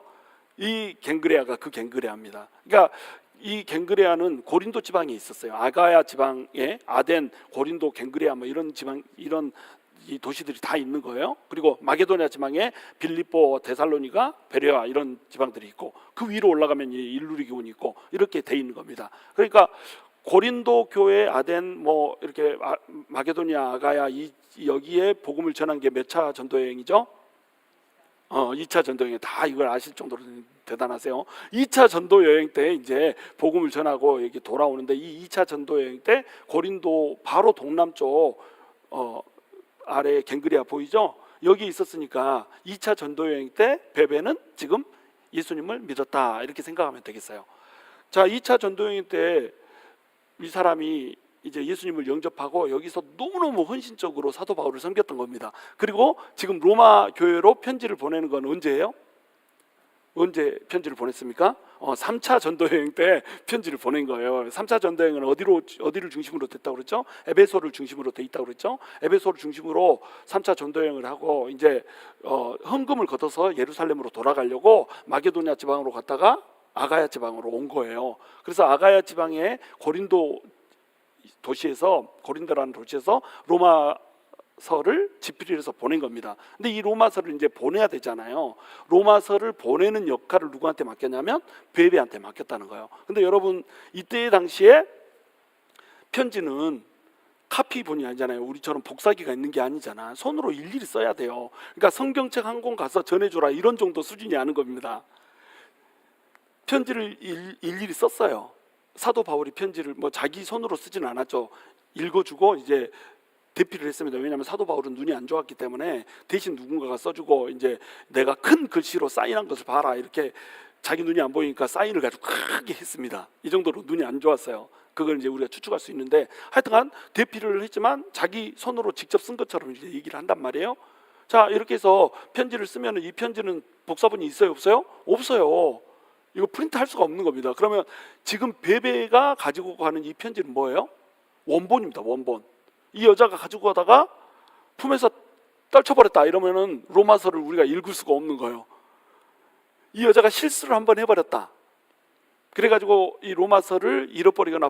이 갱그레아가 그 갱그레아입니다. 그러니까 이 갱그레아는 고린도 지방에 있었어요. 아가야 지방에 아덴, 고린도, 갱그레아 뭐 이런 지방 이런 이 도시들이 다 있는 거예요. 그리고 마게도냐 지방에 빌립보, 데살로니가, 베레아 이런 지방들이 있고 그 위로 올라가면 일루리온이 있고 이렇게 돼 있는 겁니다. 그러니까 고린도 교회, 아덴 뭐 이렇게 마게도냐, 아가야 여기에 복음을 전한 게 몇 차 전도 여행이죠? 2차 전도 여행 다 이걸 아실 정도로 대단하세요. 2차 전도 여행 때 이제 복음을 전하고 여기 돌아오는데 이 2차 전도 여행 때 고린도 바로 동남쪽 아래 갱그리아 보이죠? 여기 있었으니까 2차 전도 여행 때 베베는 지금 예수님을 믿었다 이렇게 생각하면 되겠어요. 자, 2차 전도 여행 때 이 사람이 이제 예수님을 영접하고 여기서 너무너무 헌신적으로 사도 바울을 섬겼던 겁니다. 그리고 지금 로마 교회로 편지를 보내는 건 언제예요? 언제 편지를 보냈습니까? 3차 전도 여행 때 편지를 보낸 거예요. 3차 전도 여행은 어디를 중심으로 됐다고 그랬죠? 에베소를 중심으로 돼 있다고 그랬죠? 에베소를 중심으로 3차 전도 여행을 하고 이제 헌금을 걷어서 예루살렘으로 돌아가려고 마게도냐 지방으로 갔다가 아가야 지방으로 온 거예요. 그래서 아가야 지방의 고린도라는 도시에서 로마서를 집필을 해서 보낸 겁니다. 근데 이 로마서를 이제 보내야 되잖아요. 로마서를 보내는 역할을 누구한테 맡겼냐면 베베한테 맡겼다는 거예요. 근데 여러분 이때 당시에 편지는 카피본이 아니잖아요. 우리처럼 복사기가 있는 게 아니잖아. 손으로 일일이 써야 돼요. 그러니까 성경책 한 권 가서 전해줘라 이런 정도 수준이 아닌 겁니다. 편지를 일일이 썼어요. 사도 바울이 편지를 뭐 자기 손으로 쓰지는 않았죠. 읽어주고 이제 대피를 했습니다. 왜냐하면 사도 바울은 눈이 안 좋았기 때문에 대신 누군가가 써주고 이제 내가 큰 글씨로 사인한 것을 봐라 이렇게 자기 눈이 안 보이니까 사인을 가지고 크게 했습니다. 이 정도로 눈이 안 좋았어요. 그걸 이제 우리가 추측할 수 있는데 하여튼간 대피를 했지만 자기 손으로 직접 쓴 것처럼 이제 얘기를 한단 말이에요. 자, 이렇게 해서 편지를 쓰면 이 편지는 복사본이 있어요, 없어요? 없어요. 이거 프린트 할 수가 없는 겁니다. 그러면 지금 베베가 가지고 가는 이 편지는 뭐예요? 원본입니다. 원본. 이 여자가 가지고 가다가 품에서 떨쳐버렸다 이러면은 로마서를 우리가 읽을 수가 없는 거예요. 이 여자가 실수를 한번 해버렸다. 그래가지고 이 로마서를 잃어버리거나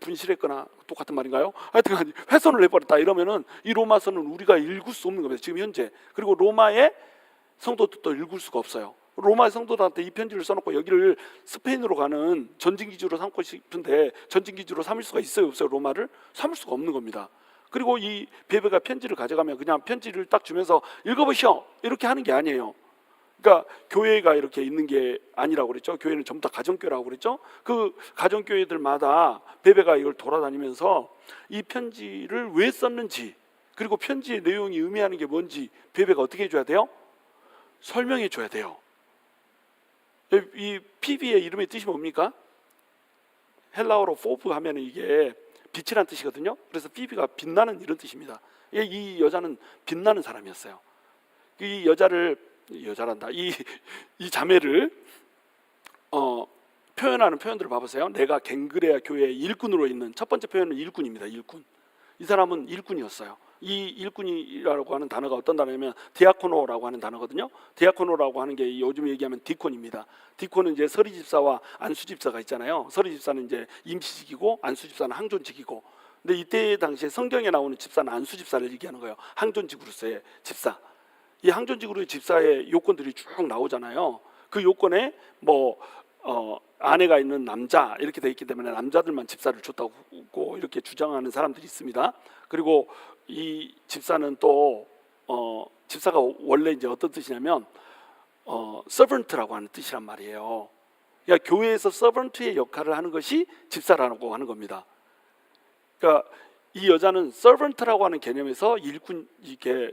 분실했거나 똑같은 말인가요? 하여튼 훼손을 해버렸다 이러면은 이 로마서는 우리가 읽을 수 없는 겁니다. 지금 현재. 그리고 로마의 성도들도 읽을 수가 없어요. 로마 성도들한테 이 편지를 써놓고 여기를 스페인으로 가는 전진기지로 삼고 싶은데 전진기지로 삼을 수가 있어요, 없어요? 로마를 삼을 수가 없는 겁니다. 그리고 이 베베가 편지를 가져가면 그냥 편지를 딱 주면서 읽어보시오 이렇게 하는 게 아니에요. 그러니까 교회가 이렇게 있는 게 아니라고 그랬죠. 교회는 전부 다 가정교회라고 그랬죠. 그 가정교회들마다 베베가 이걸 돌아다니면서 이 편지를 왜 썼는지 그리고 편지의 내용이 의미하는 게 뭔지 베베가 어떻게 해줘야 돼요? 설명해 줘야 돼요. 이 피비의 이름의 뜻이 뭡니까? 헬라어로 포브 하면 이게 빛이란 뜻이거든요. 그래서 피비가 빛나는 이런 뜻입니다. 이 여자는 빛나는 사람이었어요. 이 여자란다. 이 자매를 표현하는 표현들을 봐보세요. 내가 갱그레아 교회의 일꾼으로 있는 첫 번째 표현은 일꾼입니다. 일꾼. 이 사람은 일꾼이었어요. 이 일꾼이라고 하는 단어가 어떤 단어냐면 디아코노라고 하는 단어거든요. 디아코노라고 하는 게 요즘 얘기하면 디콘입니다. 디콘은 이제 서리 집사와 안수 집사가 있잖아요. 서리 집사는 이제 임시직이고 안수 집사는 항존직이고. 근데 이때 당시에 성경에 나오는 집사는 안수 집사를 얘기하는 거예요. 항존직으로서의 집사. 이 항존직으로의 집사의 요건들이 쭉 나오잖아요. 그 요건에 뭐 아내가 있는 남자 이렇게 돼 있기 때문에 남자들만 집사를 줬다고 이렇게 주장하는 사람들이 있습니다. 그리고 이 집사는 또 집사가 원래 이제 어떤 뜻이냐면 servant라고 하는 뜻이란 말이에요. 그러니까 교회에서 servant의 역할을 하는 것이 집사라고 하는 겁니다. 그러니까 이 여자는 servant라고 하는 개념에서 일꾼 이게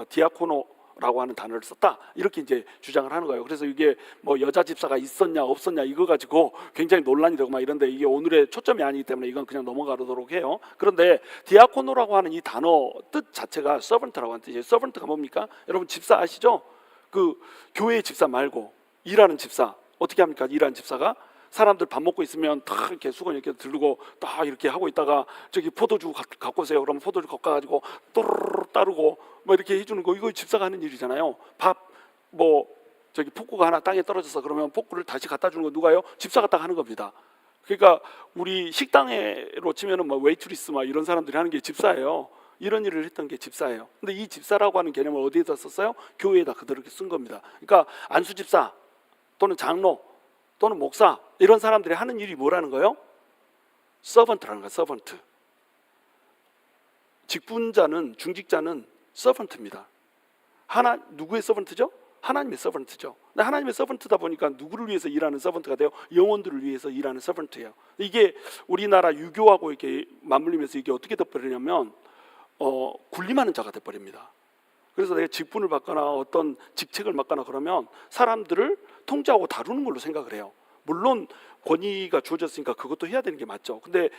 디아코노라고 하는 단어를 썼다 이렇게 이제 주장을 하는 거예요. 그래서 이게 뭐 여자 집사가 있었냐 없었냐 이거 가지고 굉장히 논란이 되고 막 이런데 이게 오늘의 초점이 아니기 때문에 이건 그냥 넘어가도록 해요. 그런데 디아코노라고 하는 이 단어 뜻 자체가 servant라고 하는 뜻이에요. servant가 뭡니까? 여러분 집사 아시죠? 그 교회의 집사 말고 일하는 집사 어떻게 합니까? 일하는 집사가 사람들 밥 먹고 있으면 다 이렇게 수건 이렇게 들고 딱 이렇게 하고 있다가 저기 포도주 갖고 오세요. 그러면 포도주 갖고 가지고 또르르 따르고 뭐 이렇게 해주는 거 이거 집사가 하는 일이잖아요. 밥 뭐 저기 폭구가 하나 땅에 떨어져서 그러면 폭구를 다시 갖다 주는 거 누가요? 집사가 딱 하는 겁니다. 그러니까 우리 식당으로 치면은 뭐 웨이트리스 막 이런 사람들이 하는 게 집사예요. 이런 일을 했던 게 집사예요. 근데 이 집사라고 하는 개념을 어디에다 썼어요? 교회에다 그대로 이렇게 쓴 겁니다. 그러니까 안수 집사 또는 장로 또는 목사 이런 사람들이 하는 일이 뭐라는 거예요? 서번트라는 거예요. 서번트. 직분자는 중직자는 서번트입니다. 누구의 서번트죠? 하나님의 서번트죠. 근데 하나님의 서번트다 보니까 누구를 위해서 일하는 서번트가 돼요? 영혼들을 위해서 일하는 서번트예요. 이게 우리나라 유교하고 이렇게 맞물리면서 이게 어떻게 돼버리냐면 군림하는 자가 돼버립니다. 그래서 내가 직분을 받거나 어떤 직책을 맡거나 그러면 사람들을 통제하고 다루는 걸로 생각을 해요. 물론 권위가 주어졌으니까 그것도 해야 되는 게 맞죠. 근데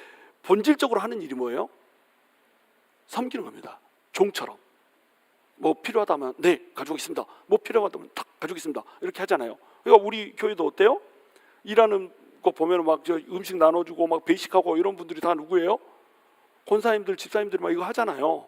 본질적으로 하는 일이 뭐예요? 섬기는 겁니다. 종처럼. 뭐 필요하다면 네 가지고 있습니다. 뭐 필요하다면 딱 가지고 있습니다. 이렇게 하잖아요. 그러니까 우리 교회도 어때요? 일하는 거 보면 막 저 음식 나눠주고 막 배식하고 이런 분들이 다 누구예요? 권사님들, 집사님들 막 이거 하잖아요.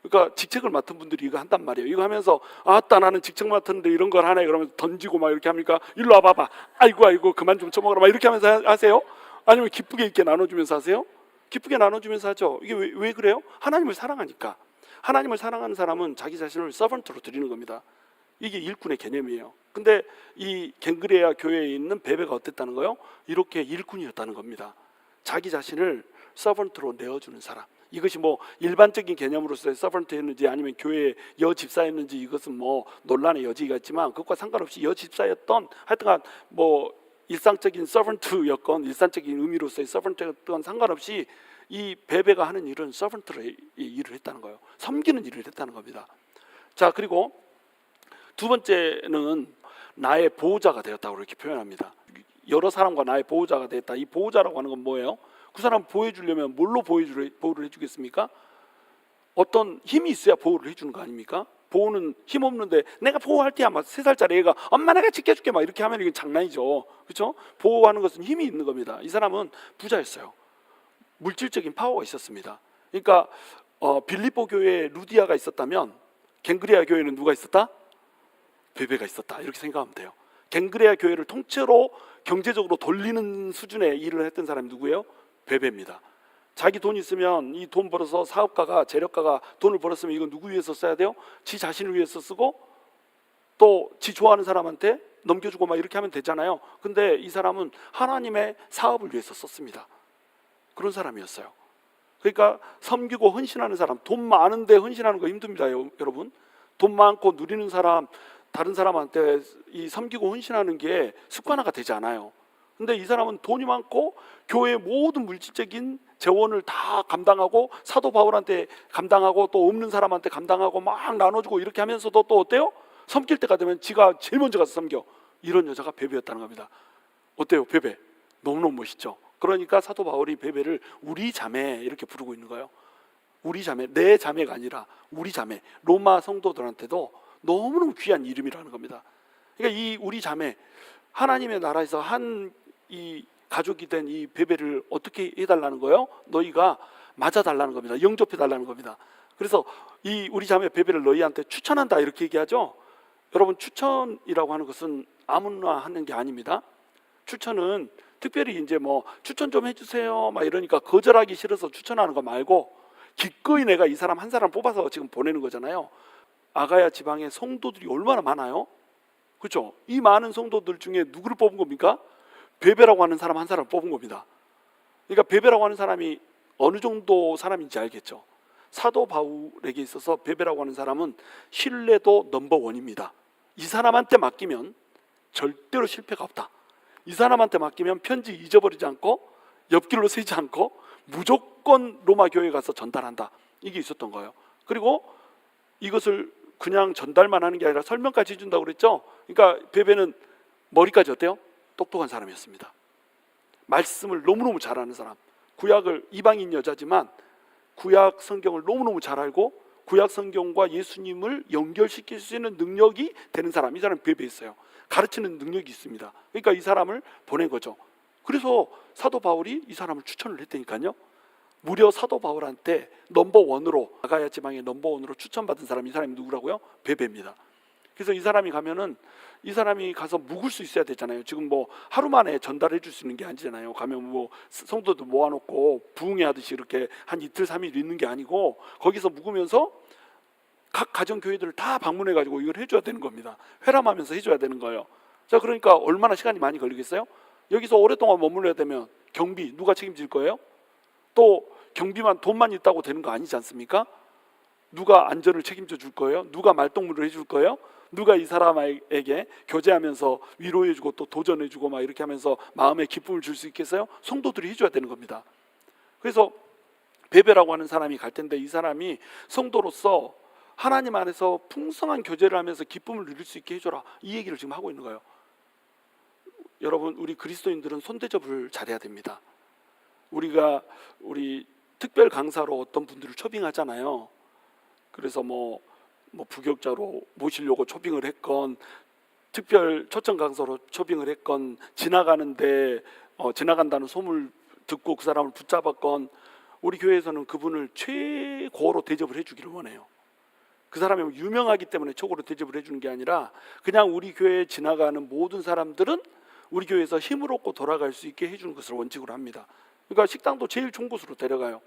그러니까 직책을 맡은 분들이 이거 한단 말이에요. 이거 하면서 아따 나는 직책 맡았는데 이런 걸 하네 그러면서 던지고 막 이렇게 합니까? 일로 와봐봐. 아이고 그만 좀 쳐먹어라 막 이렇게 하면서 하세요? 아니면 기쁘게 이렇게 나눠주면서 하세요? 기쁘게 나눠주면서 하죠. 이게 왜 그래요? 하나님을 사랑하니까. 하나님을 사랑하는 사람은 자기 자신을 서번트로 드리는 겁니다. 이게 일꾼의 개념이에요. 근데 이 갱그레아 교회에 있는 베베가 어땠다는 거예요? 이렇게 일꾼이었다는 겁니다. 자기 자신을 서번트로 내어주는 사람. 이것이 뭐 일반적인 개념으로서의 서번트였는지 아니면 교회의 여집사였는지 이것은 뭐 논란의 여지가 있지만 그것과 상관없이 여집사였던 하여튼간 뭐 일상적인 서번트였건 일상적인 의미로서의 서번트였던 상관없이 이 베베가 하는 일은 서번트로 일을 했다는 거예요. 섬기는 일을 했다는 겁니다. 자, 그리고 두 번째는 나의 보호자가 되었다고 이렇게 표현합니다. 여러 사람과 나의 보호자가 되었다. 이 보호자라고 하는 건 뭐예요? 그 사람 보호해주려면 뭘로 보호를 해주겠습니까? 어떤 힘이 있어야 보호를 해주는 거 아닙니까? 보호는 힘 없는데 내가 보호할게 아마 3살짜리 애가 엄마 내가 지켜줄게 막 이렇게 하면 이건 장난이죠. 그렇죠? 보호하는 것은 힘이 있는 겁니다. 이 사람은 부자였어요. 물질적인 파워가 있었습니다. 그러니까 빌립보 교회에 루디아가 있었다면 갱그레아 교회는 누가 있었다? 베베가 있었다. 이렇게 생각하면 돼요. 갱그레아 교회를 통째로 경제적으로 돌리는 수준의 일을 했던 사람이 누구예요? 베베입니다. 자기 돈 있으면 이 돈 벌어서 사업가가 재력가가 돈을 벌었으면 이건 누구 위해서 써야 돼요? 지 자신을 위해서 쓰고 또 지 좋아하는 사람한테 넘겨주고 막 이렇게 하면 되잖아요. 근데 이 사람은 하나님의 사업을 위해서 썼습니다. 그런 사람이었어요. 그러니까 섬기고 헌신하는 사람, 돈 많은데 헌신하는 거 힘듭니다, 여러분. 돈 많고 누리는 사람, 다른 사람한테 이 섬기고 헌신하는 게 습관화가 되지 않아요. 근데 이 사람은 돈이 많고 교회의 모든 물질적인 재원을 다 감당하고 사도 바울한테 감당하고 또 없는 사람한테 감당하고 막 나눠주고 이렇게 하면서도 또 어때요? 섬길 때가 되면 지가 제일 먼저 가서 섬겨. 이런 여자가 베베였다는 겁니다. 어때요? 베베. 너무너무 멋있죠? 그러니까 사도 바울이 베베를 우리 자매 이렇게 부르고 있는 거예요. 우리 자매, 내 자매가 아니라 우리 자매. 로마 성도들한테도 너무너무 귀한 이름이라는 겁니다. 그러니까 이 우리 자매, 하나님의 나라에서 한 이 가족이 된 이 베베를 어떻게 해달라는 거예요? 너희가 맞아달라는 겁니다. 영접해달라는 겁니다. 그래서 이 우리 자매 베베를 너희한테 추천한다 이렇게 얘기하죠. 여러분, 추천이라고 하는 것은 아무나 하는 게 아닙니다. 추천은 특별히 이제 뭐 추천 좀 해주세요 막 이러니까 거절하기 싫어서 추천하는 거 말고 기꺼이 내가 이 사람 한 사람 뽑아서 지금 보내는 거잖아요. 아가야 지방에 성도들이 얼마나 많아요? 그렇죠? 이 많은 성도들 중에 누구를 뽑은 겁니까? 베베라고 하는 사람 한 사람을 뽑은 겁니다. 그러니까 베베라고 하는 사람이 어느 정도 사람인지 알겠죠? 사도 바울에게 있어서 베베라고 하는 사람은 신뢰도 넘버원입니다. 이 사람한테 맡기면 절대로 실패가 없다. 이 사람한테 맡기면 편지 잊어버리지 않고 옆길로 새지 않고 무조건 로마 교회에 가서 전달한다. 이게 있었던 거예요. 그리고 이것을 그냥 전달만 하는 게 아니라 설명까지 해준다고 그랬죠. 그러니까 베베는 머리까지 어때요? 똑똑한 사람이었습니다. 말씀을 너무너무 잘 아는 사람. 구약을, 이방인 여자지만 구약 성경을 너무너무 잘 알고 구약 성경과 예수님을 연결시킬 수 있는 능력이 되는 사람. 이 사람은 베베였어요. 가르치는 능력이 있습니다. 그러니까 이 사람을 보낸 거죠. 그래서 사도 바울이 이 사람을 추천을 했다니까요. 무려 사도 바울한테 넘버원으로, 아가야 지방의 넘버원으로 추천받은 사람이, 이 사람이 누구라고요? 베베입니다. 그래서 이 사람이 가면은, 이 사람이 가서 묵을 수 있어야 되잖아요. 지금 뭐 하루 만에 전달해 줄 수 있는 게 아니잖아요. 가면 뭐 성도들 모아놓고 부흥회 하듯이 이렇게 한 이틀 3일 있는 게 아니고 거기서 묵으면서 각 가정교회들을 다 방문해가지고 이걸 해줘야 되는 겁니다. 회람하면서 해줘야 되는 거예요. 자, 그러니까 얼마나 시간이 많이 걸리겠어요? 여기서 오랫동안 머물러야 되면 경비 누가 책임질 거예요? 또 경비만, 돈만 있다고 되는 거 아니지 않습니까? 누가 안전을 책임져 줄 거예요? 누가 말동무를 해줄 거예요? 누가 이 사람에게 교제하면서 위로해주고 또 도전해주고 막 이렇게 하면서 마음에 기쁨을 줄 수 있겠어요? 성도들이 해줘야 되는 겁니다. 그래서 베베라고 하는 사람이 갈 텐데, 이 사람이 성도로서 하나님 안에서 풍성한 교제를 하면서 기쁨을 누릴 수 있게 해줘라, 이 얘기를 지금 하고 있는 거예요. 여러분, 우리 그리스도인들은 손대접을 잘해야 됩니다. 우리 특별 강사로 어떤 분들을 초빙하잖아요. 그래서 뭐 부격자로 모시려고 초빙을 했건, 특별 초청 강사로 초빙을 했건, 지나간다는 소문을 듣고 그 사람을 붙잡았건, 우리 교회에서는 그분을 최고로 대접을 해주기를 원해요. 그 사람이 유명하기 때문에 최고로 대접을 해주는 게 아니라 그냥 우리 교회에 지나가는 모든 사람들은 우리 교회에서 힘을 얻고 돌아갈 수 있게 해주는 것을 원칙으로 합니다. 그러니까 식당도 제일 좋은 곳으로 데려가요.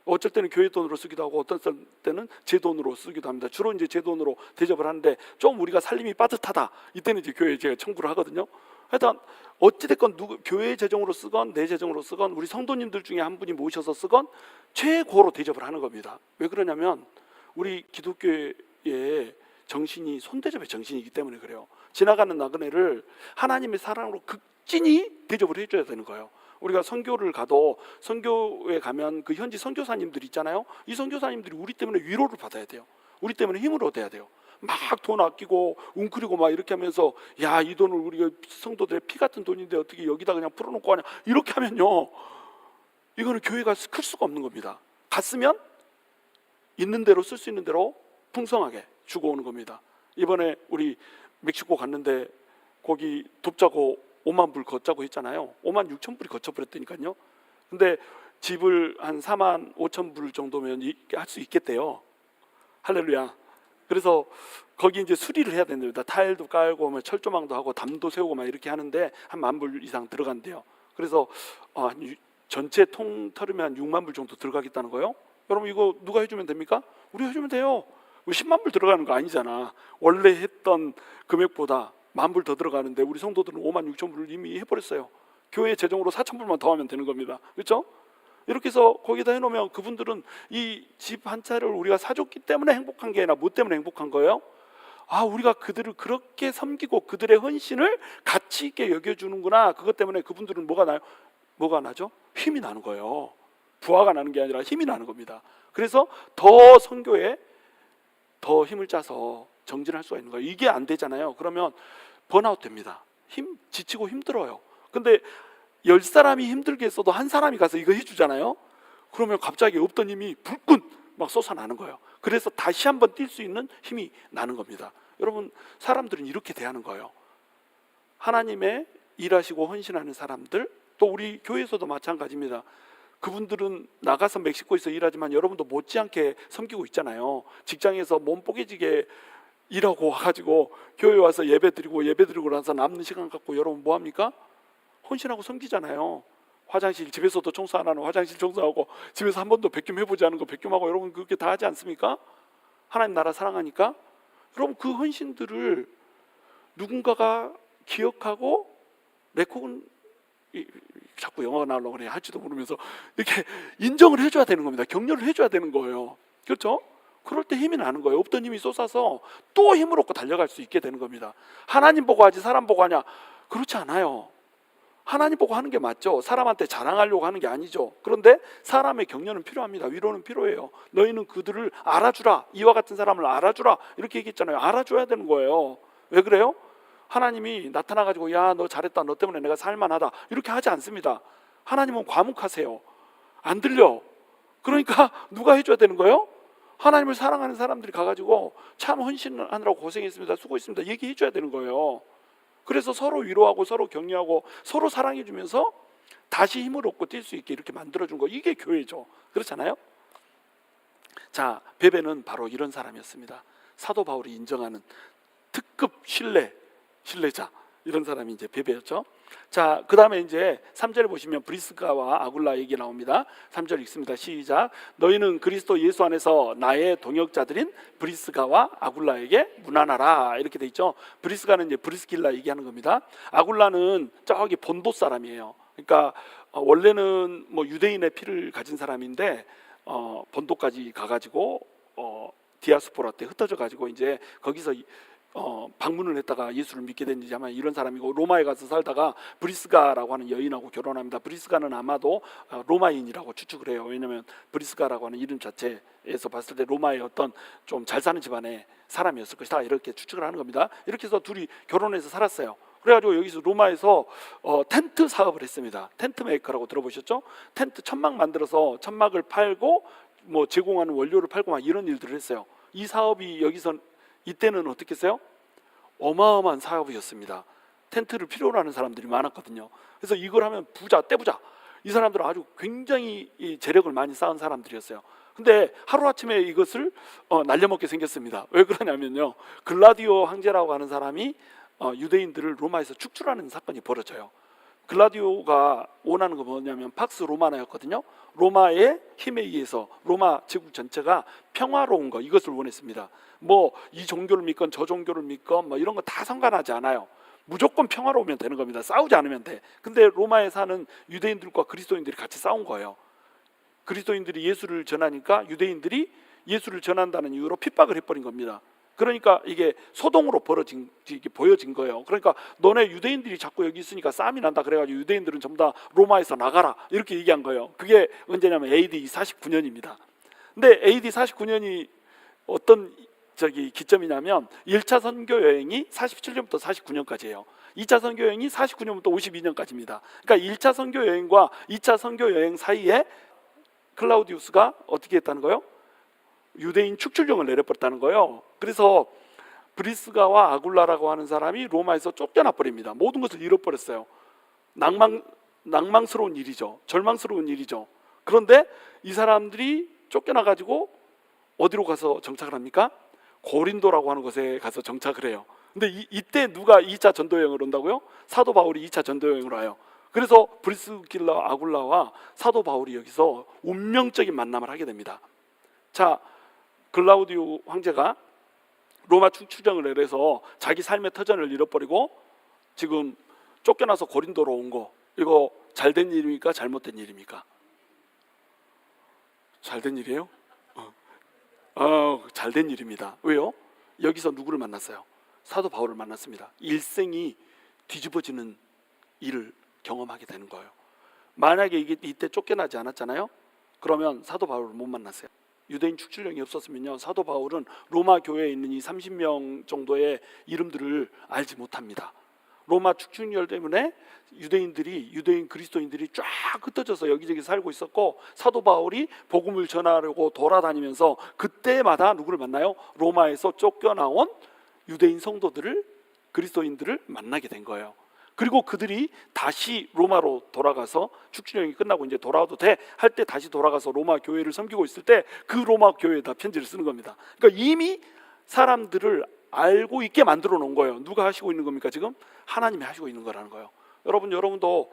어쩔 때는 교회 돈으로 쓰기도 하고 어떤 때는 제 돈으로 쓰기도 합니다. 주로 이제 제 돈으로 대접을 하는데, 좀 우리가 살림이 빠듯하다, 이때는 이제 교회에 제가 청구를 하거든요. 하여튼 어찌됐건 교회 재정으로 쓰건 내 재정으로 쓰건 우리 성도님들 중에 한 분이 모셔서 쓰건 최고로 대접을 하는 겁니다. 왜 그러냐면 우리 기독교의 정신이 손대접의 정신이기 때문에 그래요. 지나가는 나그네를 하나님의 사랑으로 극진히 대접을 해줘야 되는 거예요. 우리가 선교를 가도, 선교에 가면 그 현지 선교사님들 있잖아요. 이 선교사님들이 우리 때문에 위로를 받아야 돼요. 우리 때문에 힘을 얻어야 돼요. 막 돈 아끼고 웅크리고 막 이렇게 하면서, 야, 이 돈을 우리가 성도들의 피 같은 돈인데 어떻게 여기다 그냥 풀어놓고 하냐, 이렇게 하면요, 이거는 교회가 클 수가 없는 겁니다. 갔으면 있는 대로, 쓸 수 있는 대로 풍성하게 주고 오는 겁니다. 이번에 우리 멕시코 갔는데 거기 돕자고 5만 불 걷자고 했잖아요. 5만 6천 불이 거쳐버렸다니까요. 근데 집을 한 4만 5천 불 정도면 할 수 있겠대요. 할렐루야. 그래서 거기 이제 수리를 해야 된답니다. 타일도 깔고 뭐 철조망도 하고 담도 세우고 막 이렇게 하는데 한 10,000불 이상 들어간대요. 그래서 전체 통 털으면 한 6만 불 정도 들어가겠다는 거예요. 여러분, 이거 누가 해주면 됩니까? 우리가 해주면 돼요. 10만 불 들어가는 거 아니잖아. 원래 했던 금액보다 10,000불 더 들어가는데 우리 성도들은 5만 6천 불을 이미 해버렸어요. 교회 재정으로 4천 불만 더 하면 되는 겁니다. 그렇죠? 이렇게 해서 거기다 해놓으면 그분들은 이 집 한 채를 우리가 사줬기 때문에 행복한 게 아니라 뭐 때문에 행복한 거예요? 우리가 그들을 그렇게 섬기고 그들의 헌신을 가치 있게 여겨주는구나. 그것 때문에 그분들은 뭐가 나요? 뭐가 나죠? 힘이 나는 거예요. 부하가 나는 게 아니라 힘이 나는 겁니다. 그래서 더 선교에 더 힘을 짜서 정진할 수가 있는 거예요. 이게 안 되잖아요. 그러면 번아웃 됩니다. 지치고 힘들어요. 근데 10사람이 힘들게 했어도 한 사람이 가서 이거 해주잖아요. 그러면 갑자기 없던 힘이 불끈 막 솟아나는 거예요. 그래서 다시 한번 뛸 수 있는 힘이 나는 겁니다. 여러분, 사람들은 이렇게 대하는 거예요. 하나님의 일하시고 헌신하는 사람들, 또 우리 교회에서도 마찬가지입니다. 그분들은 나가서 멕시코에서 일하지만 여러분도 못지않게 섬기고 있잖아요. 직장에서 몸 뽀개지게 일하고 와가지고 교회 와서 예배 드리고 나서 남는 시간 갖고 여러분 뭐 합니까? 헌신하고 섬기잖아요. 화장실, 집에서도 청소 안 하는 화장실 청소하고, 집에서 한 번도 백김 해보지 않은 거 백김하고, 여러분 그렇게 다 하지 않습니까? 하나님 나라 사랑하니까. 그럼 그 헌신들을 누군가가 기억하고 레코는 자꾸 영어가 나오려고 그래 할지도 모르면서 이렇게 인정을 해줘야 되는 겁니다. 격려를 해줘야 되는 거예요. 그렇죠? 그럴 때 힘이 나는 거예요. 없던 힘이 솟아서 또 힘을 얻고 달려갈 수 있게 되는 겁니다. 하나님 보고 하지 사람 보고 하냐? 그렇지 않아요. 하나님 보고 하는 게 맞죠. 사람한테 자랑하려고 하는 게 아니죠. 그런데 사람의 격려는 필요합니다. 위로는 필요해요. 너희는 그들을 알아주라. 이와 같은 사람을 알아주라. 이렇게 얘기했잖아요. 알아줘야 되는 거예요. 왜 그래요? 하나님이 나타나가지고 야 너 잘했다, 너 때문에 내가 살만하다, 이렇게 하지 않습니다. 하나님은 과묵하세요. 안 들려. 그러니까 누가 해줘야 되는 거예요? 하나님을 사랑하는 사람들이 가가지고 참 헌신하느라고 고생했습니다, 수고했습니다, 얘기해 줘야 되는 거예요. 그래서 서로 위로하고 서로 격려하고 서로 사랑해 주면서 다시 힘을 얻고 뛸 수 있게 이렇게 만들어준 거, 이게 교회죠. 그렇잖아요. 자, 베베는 바로 이런 사람이었습니다. 사도 바울이 인정하는 특급 신뢰자, 이런 사람이 이제 베베였죠. 자, 그 다음에 이제 3절에 보시면 브리스가와 아굴라 얘기 나옵니다. 3절 읽습니다. 시작. 너희는 그리스도 예수 안에서 나의 동역자들인 브리스가와 아굴라에게 문안하라, 이렇게 돼 있죠. 브리스가는 이제 브리스길라 얘기하는 겁니다. 아굴라는 저기 본도 사람이에요. 그러니까 원래는 뭐 유대인의 피를 가진 사람인데 본도까지 가가지고 디아스포라 때 흩어져 가지고 이제 거기서 방문을 했다가 예수를 믿게 된 아마 이런 사람이고, 로마에 가서 살다가 브리스가라고 하는 여인하고 결혼합니다. 브리스가는 아마도 로마인이라고 추측을 해요. 왜냐하면 브리스가라고 하는 이름 자체에서 봤을 때 로마의 어떤 좀 잘 사는 집안의 사람이었을 것이다, 이렇게 추측을 하는 겁니다. 이렇게 해서 둘이 결혼해서 살았어요. 그래가지고 여기서 로마에서 텐트 사업을 했습니다. 텐트 메이커라고 들어보셨죠? 텐트 천막 만들어서 천막을 팔고 뭐 제공하는 원료를 팔고 막 이런 일들을 했어요. 이 사업이 여기서 이때는 어떻게 했어요? 어마어마한 사업이었습니다. 텐트를 필요로 하는 사람들이 많았거든요. 그래서 이걸 하면 부자, 떼부자, 이 사람들은 아주 굉장히 이 재력을 많이 쌓은 사람들이었어요. 근데 하루아침에 이것을 날려먹게 생겼습니다. 왜 그러냐면요, 글라디오 황제라고 하는 사람이 유대인들을 로마에서 축출하는 사건이 벌어져요. 글라디오가 원하는 거 뭐냐면 팍스 로마나였거든요. 로마의 힘에 의해서 로마 제국 전체가 평화로운 거, 이것을 원했습니다. 뭐 이 종교를 믿건 저 종교를 믿건 뭐 이런 거 다 상관하지 않아요. 무조건 평화로우면 되는 겁니다. 싸우지 않으면 돼. 근데 로마에 사는 유대인들과 그리스도인들이 같이 싸운 거예요. 그리스도인들이 예수를 전하니까 유대인들이 예수를 전한다는 이유로 핍박을 해버린 겁니다. 그러니까 이게 소동으로 보여진 거예요. 그러니까 너네 유대인들이 자꾸 여기 있으니까 싸움이 난다, 그래가지고 유대인들은 전부 다 로마에서 나가라, 이렇게 얘기한 거예요. 그게 언제냐면 AD 49년입니다. 근데 AD 49년이 어떤 기점이냐면 1차 선교 여행이 47년부터 49년까지예요. 2차 선교 여행이 49년부터 52년까지입니다. 그러니까 1차 선교 여행과 2차 선교 여행 사이에 클라우디우스가 어떻게 했다는 거예요? 유대인 축출령을 내려버렸다는 거예요. 그래서 브리스가와 아굴라라고 하는 사람이 로마에서 쫓겨나 버립니다. 모든 것을 잃어버렸어요. 낭망스러운 일이죠. 절망스러운 일이죠. 그런데 이 사람들이 쫓겨나가지고 어디로 가서 정착을 합니까? 고린도라고 하는 곳에 가서 정착을 해요. 근데 이때 누가 2차 전도여행을 온다고요? 사도 바울이 2차 전도여행을 와요. 그래서 브리스길라 아굴라와 사도 바울이 여기서 운명적인 만남을 하게 됩니다. 자, 글라우디오 황제가 로마 축출령을 내려서 자기 삶의 터전을 잃어버리고 지금 쫓겨나서 고린도로 온 거, 이거 잘된 일입니까? 잘못된 일입니까? 잘된 일이에요? 잘된 일입니다. 왜요? 여기서 누구를 만났어요? 사도 바울을 만났습니다. 일생이 뒤집어지는 일을 경험하게 되는 거예요. 만약에 이때 쫓겨나지 않았잖아요? 그러면 사도 바울을 못 만났어요. 유대인 축출령이 없었으면요, 사도 바울은 로마 교회에 있는 이 30명 정도의 이름들을 알지 못합니다. 로마 축출령 때문에 유대인 그리스도인들이 쫙 흩어져서 여기저기 살고 있었고, 사도 바울이 복음을 전하려고 돌아다니면서 그때마다 누구를 만나요? 로마에서 쫓겨나온 유대인 성도들을, 그리스도인들을 만나게 된 거예요. 그리고 그들이 다시 로마로 돌아가서 축진여행이 끝나고 이제 돌아와도 돼 할 때 다시 돌아가서 로마 교회를 섬기고 있을 때 그 로마 교회에다 편지를 쓰는 겁니다. 그러니까 이미 사람들을 알고 있게 만들어 놓은 거예요. 누가 하시고 있는 겁니까? 지금 하나님이 하시고 있는 거라는 거예요. 여러분도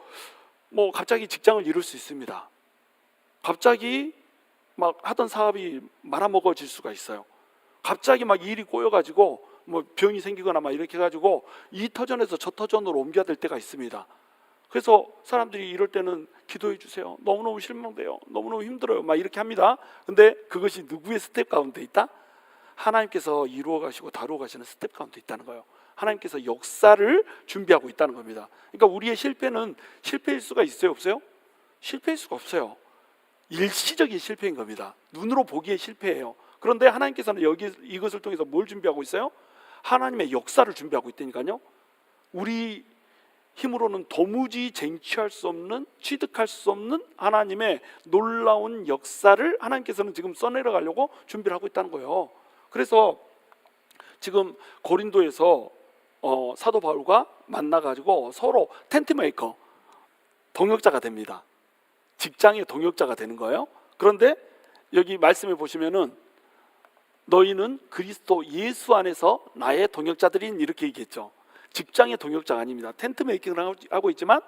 뭐 갑자기 직장을 잃을 수 있습니다. 갑자기 막 하던 사업이 말아먹어질 수가 있어요. 갑자기 막 일이 꼬여가지고 뭐 병이 생기거나 막 이렇게 해가지고 이 터전에서 저 터전으로 옮겨야 될 때가 있습니다. 그래서 사람들이 이럴 때는 기도해 주세요. 너무너무 실망돼요. 너무너무 힘들어요. 막 이렇게 합니다. 근데 그것이 누구의 스텝 가운데 있다? 하나님께서 이루어 가시고 다루어 가시는 스텝 가운데 있다는 거예요. 하나님께서 역사를 준비하고 있다는 겁니다. 그러니까 우리의 실패는 실패일 수가 있어요, 없어요? 실패일 수가 없어요. 일시적인 실패인 겁니다. 눈으로 보기에 실패예요. 그런데 하나님께서는 이것을 통해서 뭘 준비하고 있어요? 하나님의 역사를 준비하고 있다니까요. 우리 힘으로는 도무지 쟁취할 수 없는, 취득할 수 없는 하나님의 놀라운 역사를 하나님께서는 지금 써내려 가려고 준비를 하고 있다는 거예요. 그래서 지금 고린도에서 사도 바울과 만나가지고 서로 텐트메이커, 동역자가 됩니다. 직장의 동역자가 되는 거예요. 그런데 여기 말씀에 보시면은 너희는 그리스도 예수 안에서 나의 동역자들인, 이렇게 얘기했죠. 직장의 동역자가 아닙니다. 텐트 메이킹을 하고 있지만,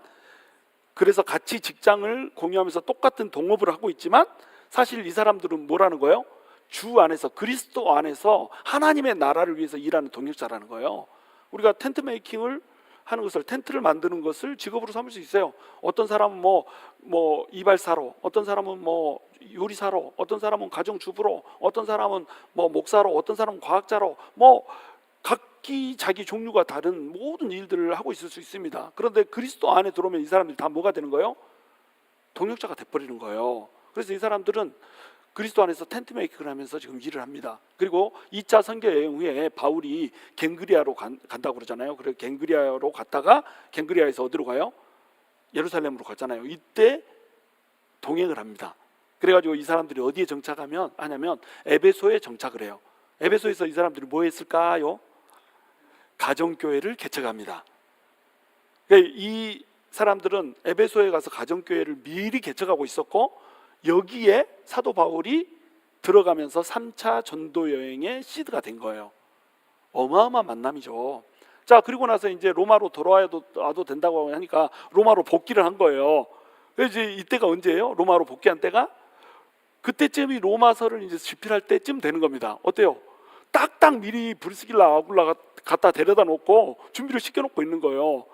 그래서 같이 직장을 공유하면서 똑같은 동업을 하고 있지만, 사실 이 사람들은 뭐라는 거예요? 주 안에서, 그리스도 안에서 하나님의 나라를 위해서 일하는 동역자라는 거예요. 우리가 텐트 메이킹을 하는 것을, 텐트를 만드는 것을 직업으로 삼을 수 있어요. 어떤 사람은 뭐 이발사로, 어떤 사람은 뭐 요리사로, 어떤 사람은 가정주부로, 어떤 사람은 뭐 목사로, 어떤 사람은 과학자로, 뭐 각기 자기 종류가 다른 모든 일들을 하고 있을 수 있습니다. 그런데 그리스도 안에 들어오면 이 사람들이 다 뭐가 되는 거예요? 동역자가 돼버리는 거예요. 그래서 이 사람들은 그리스도 안에서 텐트 메이킹을 하면서 지금 일을 합니다. 그리고 2차 선교 여행 후에 바울이 갱그리아로 간다고 그러잖아요. 그래서 갱그리아로 갔다가 갱그리아에서 어디로 가요? 예루살렘으로 갔잖아요. 이때 동행을 합니다. 그래가지고 이 사람들이 어디에 하냐면 에베소에 정착을 해요. 에베소에서 이 사람들이 뭐 했을까요? 가정교회를 개척합니다. 이 사람들은 에베소에 가서 가정교회를 미리 개척하고 있었고, 여기에 사도 바울이 들어가면서 3차 전도 여행의 시드가 된 거예요. 어마어마한 만남이죠. 자, 그리고 나서 이제 로마로 돌아와도 된다고 하니까 로마로 복귀를 한 거예요. 이제 이때가 언제예요? 로마로 복귀한 때가 그때쯤이 로마서를 이제 집필할 때쯤 되는 겁니다. 어때요? 딱딱 미리 브리스길라 아굴라 갖다 데려다 놓고 준비를 시켜놓고 있는 거예요.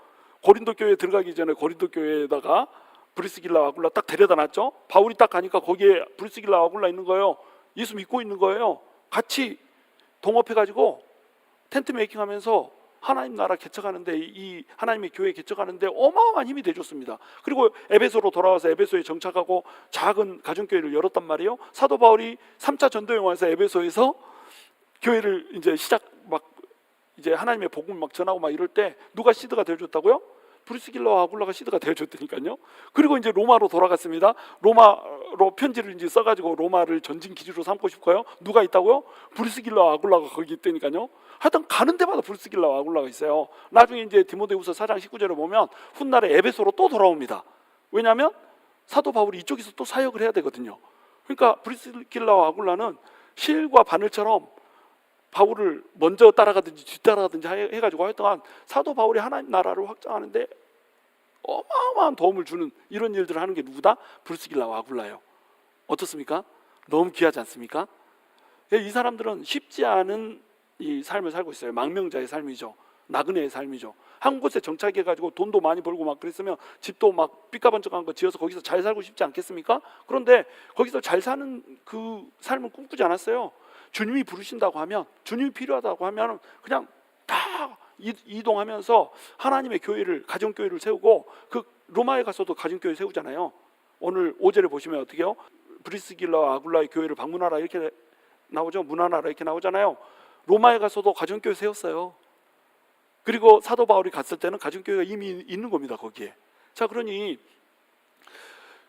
고린도 교회에 들어가기 전에 고린도 교회에다가 브리스길라 아굴라 딱 데려다 놨죠. 바울이 딱 가니까 거기에 브리스길라 아굴라 있는 거예요. 예수 믿고 있는 거예요. 같이 동업해가지고 텐트 메이킹 하면서 하나님 나라 개척하는데, 이 하나님의 교회 개척하는데 어마어마한 힘이 돼줬습니다. 그리고 에베소로 돌아와서 에베소에 정착하고 작은 가정교회를 열었단 말이에요. 사도 바울이 3차 전도여행 와서 에베소에서 교회를 이제 이제 하나님의 복음을 막 전하고 막 이럴 때 누가 시드가 되어줬다고요? 브리스길라와 아굴라가 시드가 되어줬다니까요. 그리고 이제 로마로 돌아갔습니다. 로마로 편지를 이제 써가지고 로마를 전진 기지로 삼고 싶어요. 누가 있다고요? 브리스길라와 아굴라가 거기 있다니까요. 하여튼 가는 데마다 브리스길라와 아굴라가 있어요. 나중에 이제 디모데후서 4장 19절에 보면 훗날에 에베소로 또 돌아옵니다. 왜냐하면 사도 바울이 이쪽에서 또 사역을 해야 되거든요. 그러니까 브리스길라와 아굴라는 실과 바늘처럼 바울을 먼저 따라가든지 뒤따라가든지 해가지고 하여튼 사도 바울이 하나님 나라를 확장하는데 어마어마한 도움을 주는 이런 일들을 하는 게 누구다? 브리스길라와 아굴라예요. 어떻습니까? 너무 귀하지 않습니까? 이 사람들은 쉽지 않은 이 삶을 살고 있어요. 망명자의 삶이죠. 나그네의 삶이죠. 한 곳에 정착해가지고 돈도 많이 벌고 막 그랬으면 집도 막 삐까번쩍한 거 지어서 거기서 잘 살고 싶지 않겠습니까? 그런데 거기서 잘 사는 그 삶을 꿈꾸지 않았어요. 주님이 부르신다고 하면, 주님이 필요하다고 하면 그냥 다 이동하면서 하나님의 교회를, 가정교회를 세우고, 그 로마에 가서도 가정교회 세우잖아요. 오늘 5절에 보시면 어떻게 해요? 브리스길라와 아굴라의 교회를 방문하라 이렇게 나오죠. 문안하라 이렇게 나오잖아요. 로마에 가서도 가정교회 세웠어요. 그리고 사도 바울이 갔을 때는 가정교회가 이미 있는 겁니다, 거기에. 자, 그러니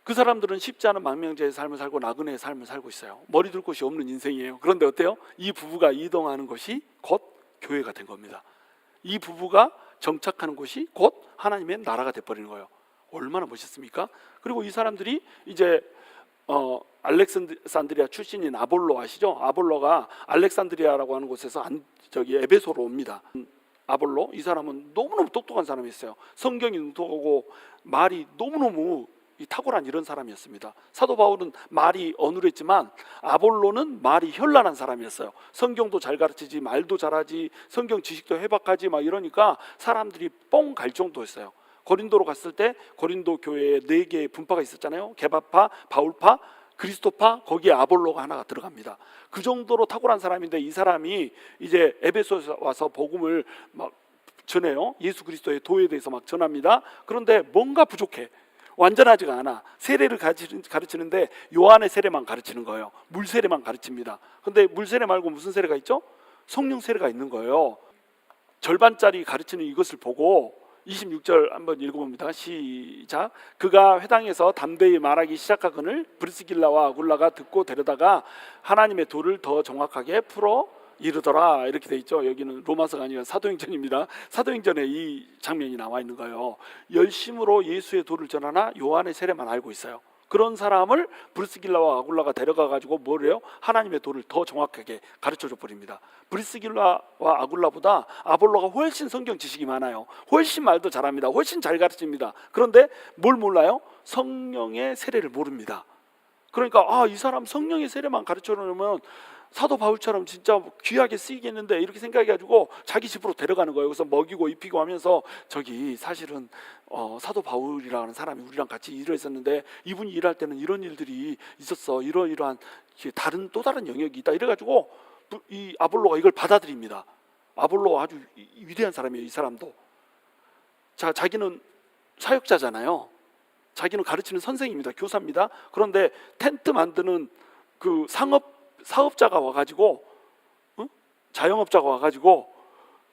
그 사람들은 쉽지 않은 망명자의 삶을 살고 나그네의 삶을 살고 있어요. 머리 둘 곳이 없는 인생이에요. 그런데 어때요? 이 부부가 이동하는 것이 곧 교회가 된 겁니다. 이 부부가 정착하는 곳이 곧 하나님의 나라가 돼버리는 거예요. 얼마나 멋있습니까? 그리고 이 사람들이 이제 알렉산드리아 출신인 아볼로 아시죠? 아볼로가 알렉산드리아라고 하는 곳에서 저기 에베소로 옵니다. 아볼로, 이 사람은 너무너무 똑똑한 사람이었어요. 성경이 능통하고 말이 너무너무 탁월한 이런 사람이었습니다. 사도 바울은 말이 어눌했지만 아볼로는 말이 현란한 사람이었어요. 성경도 잘 가르치지, 말도 잘하지, 성경 지식도 해박하지 막 이러니까 사람들이 뻥 갈 정도였어요. 고린도로 갔을 때 고린도 교회에 4개의 분파가 있었잖아요. 게바파, 바울파, 그리스도파, 거기에 아볼로가 하나가 들어갑니다. 그 정도로 탁월한 사람인데 이 사람이 이제 에베소에 와서 복음을 막 전해요. 예수 그리스도의 도에 대해서 막 전합니다. 그런데 뭔가 부족해. 완전하지가 않아. 세례를 가르치는데 요한의 세례만 가르치는 거예요. 물 세례만 가르칩니다. 근데 물 세례 말고 무슨 세례가 있죠? 성령 세례가 있는 거예요. 절반짜리 가르치는 이것을 보고 26절 한번 읽어봅니다. 시작. 그가 회당에서 담대히 말하기 시작하거늘 브리스길라와 아굴라가 듣고 데려다가 하나님의 도를 더 정확하게 풀어 이르더라. 이렇게 돼 있죠. 여기는 로마서가 아니라 사도행전입니다. 사도행전에 이 장면이 나와 있는 거예요. 열심으로 예수의 도를 전하나 요한의 세례만 알고 있어요. 그런 사람을 브리스길라와 아굴라가 데려가 가지고 뭘 해요? 하나님의 도를 더 정확하게 가르쳐줘 버립니다. 브리스길라와 아굴라보다 아볼로가 훨씬 성경 지식이 많아요. 훨씬 말도 잘합니다. 훨씬 잘 가르칩니다. 그런데 뭘 몰라요? 성령의 세례를 모릅니다. 그러니까 이 사람 성령의 세례만 가르쳐 놓으면 사도 바울처럼 진짜 귀하게 쓰이겠는데 이렇게 생각해가지고 자기 집으로 데려가는 거예요. 그래서 먹이고 입히고 하면서 저기 사실은 사도 바울이라는 사람이 우리랑 같이 일을 했었는데 이분이 일할 때는 이런 일들이 있었어. 이러이러한 또 다른 영역이 있다. 이래가지고 이 아볼로가 이걸 받아들입니다. 아볼로가 아주 위대한 사람이에요. 이 사람도. 자, 자기는 사역자잖아요. 자기는 가르치는 선생입니다. 교사입니다. 그런데 텐트 만드는 그 사업자가 와가지고 자영업자가 와가지고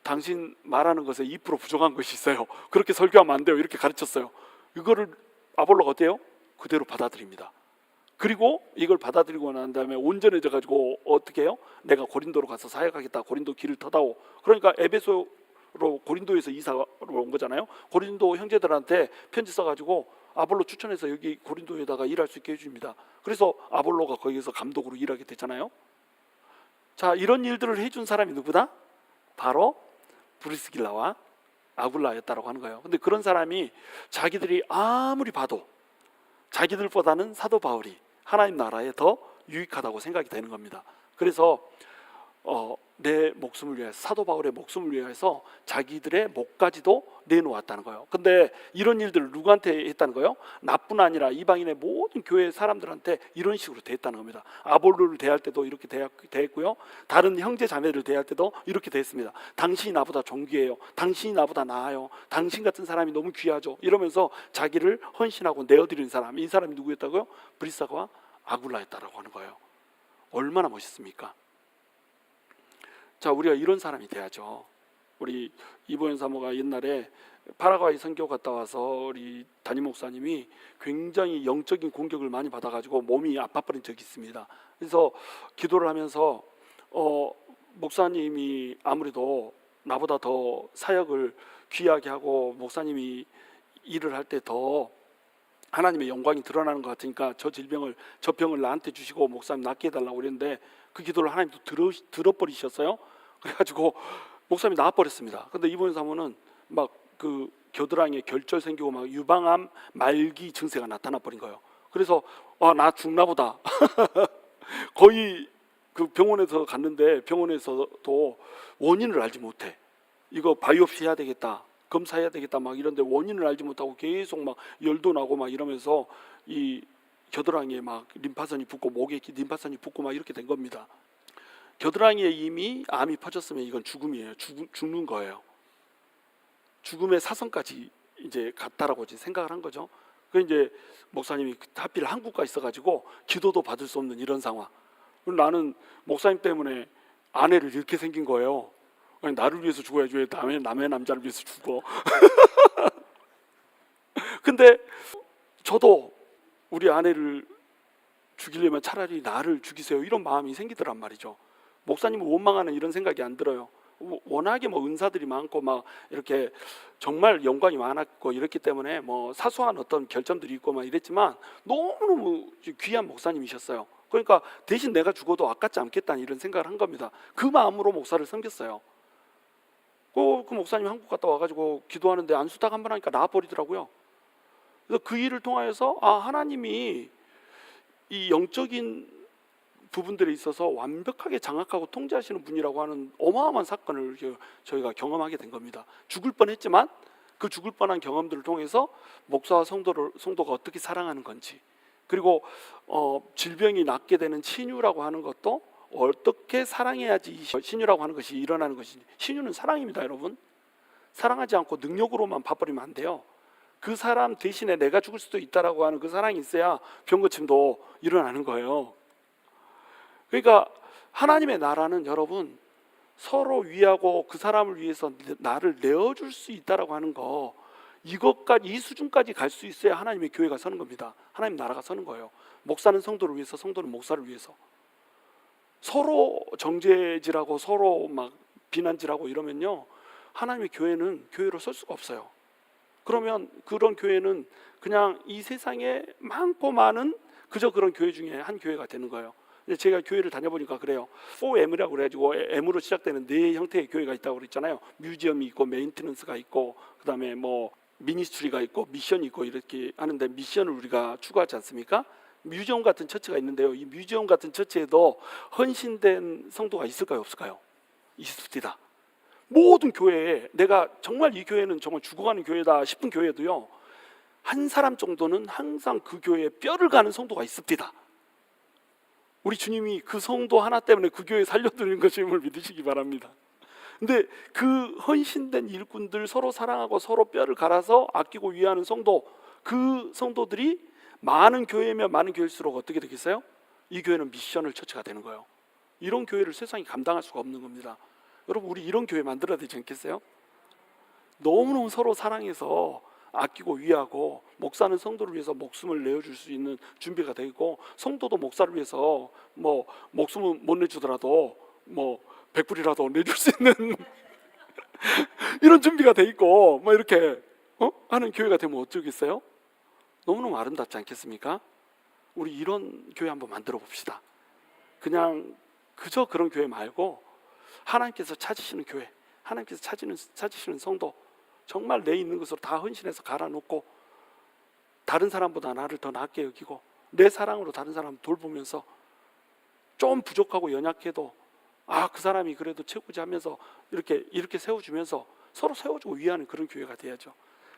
당신 말하는 것에 2% 부족한 것이 있어요. 그렇게 설교하면 안 돼요. 이렇게 가르쳤어요. 이거를 아볼로가 어때요? 그대로 받아들입니다. 그리고 이걸 받아들이고 난 다음에 온전해져 가지고 어떻게 해요? 내가 고린도로 가서 사역하겠다. 고린도 길을 터다오. 그러니까 에베소로 고린도에서 이사로 온 거잖아요. 고린도 형제들한테 편지 써가지고 아볼로 추천해서 여기 고린도에다가 일할 수 있게 해줍니다. 그래서 아볼로가 거기서 감독으로 일하게 됐잖아요. 자, 이런 일들을 해준 사람이 누구다? 바로 브리스길라와 아굴라였다라고 하는 거예요. 근데 그런 사람이 자기들이 아무리 봐도 자기들보다는 사도 바울이 하나님 나라에 더 유익하다고 생각이 되는 겁니다. 그래서 내 목숨을 위해서, 사도 바울의 목숨을 위해서 자기들의 목까지도 내놓았다는 거예요. 근데 이런 일들을 누구한테 했다는 거예요? 나뿐 아니라 이방인의 모든 교회 사람들한테 이런 식으로 대했다는 겁니다. 아볼로를 대할 때도 이렇게 대했고요. 다른 형제 자매를 대할 때도 이렇게 대했습니다. 당신이 나보다 존귀해요. 당신이 나보다 나아요. 당신 같은 사람이 너무 귀하죠. 이러면서 자기를 헌신하고 내어드리는 사람, 이 사람이 누구였다고요? 브리스가와 아굴라였다라고 하는 거예요. 얼마나 멋있습니까? 자, 우리가 이런 사람이 돼야죠. 우리 이보현 사모가 옛날에 파라과이 선교 갔다 와서 우리 담임 목사님이 굉장히 영적인 공격을 많이 받아가지고 몸이 아파버린 적이 있습니다. 그래서 기도를 하면서 목사님이 아무래도 나보다 더 사역을 귀하게 하고 목사님이 일을 할 때 더 하나님의 영광이 드러나는 것 같으니까 저 병을 나한테 주시고 목사님 낫게 해달라고 그랬는데 그 기도를 하나님도 들어버리셨어요. 그래가지고 목사님이 나와버렸습니다. 근데 이번 사모는 막 그 겨드랑이에 결절 생기고 막 유방암 말기 증세가 나타나 버린 거예요. 그래서 나 죽나 보다. 거의 그 병원에서 갔는데 병원에서도 원인을 알지 못해. 이거 바이옵시 해야 되겠다, 검사해야 되겠다 막 이런데 원인을 알지 못하고 계속 막 열도 나고 막 이러면서 이 겨드랑이에 막 림파선이 붓고 목에 림파선이 붓고 막 이렇게 된 겁니다. 겨드랑이에 이미 암이 퍼졌으면 이건 죽음이에요. 죽는 거예요. 죽음의 사선까지 이제 갔다라고 이제 생각을 한 거죠. 그 이제 목사님이 하필 한국 가 있어가지고 기도도 받을 수 없는 이런 상황. 나는 목사님 때문에 아내를 이렇게 생긴 거예요. 아니, 나를 위해서 죽어야지 왜 남의 남자를 위해서 죽어? 근데 저도 우리 아내를 죽이려면 차라리 나를 죽이세요 이런 마음이 생기더란 말이죠. 목사님을 원망하는 이런 생각이 안 들어요. 워낙에 뭐 은사들이 많고 막 이렇게 정말 영광이 많았고 이렇기 때문에 뭐 사소한 어떤 결점들이 있고 막 이랬지만 너무너무 귀한 목사님이셨어요. 그러니까 대신 내가 죽어도 아깝지 않겠다는 이런 생각을 한 겁니다. 그 마음으로 목사를 섬겼어요. 그 목사님이 한국 갔다 와가지고 기도하는데 안수탁 한 번 하니까 나아버리더라고요. 그래서 그 일을 통하여서 하나님이 이 영적인 부분들에 있어서 완벽하게 장악하고 통제하시는 분이라고 하는 어마어마한 사건을 저희가 경험하게 된 겁니다. 죽을 뻔했지만 그 죽을 뻔한 경험들을 통해서 목사와 성도가 어떻게 사랑하는 건지, 그리고 질병이 낫게 되는 신유라고 하는 것도 어떻게 사랑해야지 신유라고 하는 것이 일어나는 것인지. 신유는 사랑입니다, 여러분. 사랑하지 않고 능력으로만 봐버리면 안 돼요. 그 사람 대신에 내가 죽을 수도 있다라고 하는 그 사랑이 있어야 병고침도 일어나는 거예요. 그러니까 하나님의 나라는 여러분 서로 위하고 그 사람을 위해서 나를 내어줄 수 있다라고 하는 거, 이것까지, 이 수준까지 갈 수 있어야 하나님의 교회가 서는 겁니다. 하나님 나라가 서는 거예요. 목사는 성도를 위해서, 성도는 목사를 위해서. 서로 정죄질하고 서로 막 비난질하고 이러면요, 하나님의 교회는 교회로 설 수가 없어요. 그러면 그런 교회는 그냥 이 세상에 많고 많은 그저 그런 교회 중에 한 교회가 되는 거예요. 제가 교회를 다녀보니까 그래요. 4M이라고 그래가지고 M으로 시작되는 네 형태의 교회가 있다고 그랬잖아요. 뮤지엄이 있고 메인테넌스가 있고 그다음에 뭐 미니스트리가 있고 미션이 있고 이렇게 하는데, 미션을 우리가 추구하지 않습니까? 뮤지엄 같은 처치가 있는데요. 이 뮤지엄 같은 처치에도 헌신된 성도가 있을까요, 없을까요? 있습니다. 모든 교회에, 내가 정말 이 교회는 정말 죽어가는 교회다 싶은 교회도요, 한 사람 정도는 항상 그 교회에 뼈를 가는 성도가 있습니다. 우리 주님이 그 성도 하나 때문에 그 교회 살려드리는 것임을 믿으시기 바랍니다. 근데 그 헌신된 일꾼들, 서로 사랑하고 서로 뼈를 갈아서 아끼고 위하는 성도, 그 성도들이 많은 교회면 많은 교회일수록 어떻게 되겠어요? 이 교회는 미션을 처치가 되는 거예요. 이런 교회를 세상이 감당할 수가 없는 겁니다. 여러분, 우리 이런 교회 만들어야 되지 않겠어요? 너무너무 서로 사랑해서 아끼고 위하고, 목사는 성도를 위해서 목숨을 내어줄 수 있는 준비가 되어 있고, 성도도 목사를 위해서 뭐 목숨은 못 내주더라도 뭐 100불이라도 내줄 수 있는 이런 준비가 돼 있고, 뭐 이렇게 하는 교회가 되면 어쩌겠어요? 너무너무 아름답지 않겠습니까? 우리 이런 교회 한번 만들어 봅시다. 그냥 그저 그런 교회 말고 하나님께서 찾으시는 교회, 하나님께서 찾으시는 성도, 정말 내 있는 것으로 다 헌신해서 갈아놓고 다른 사람보다 나를 더 낫게 여기고 내 사랑으로 다른 사람 돌보면서, 좀 부족하고 연약해도 그 사람이 그래도 최고지 하면서 이렇게 세워주면서 서로 세워주고 위하는 그런 교회가 돼야죠.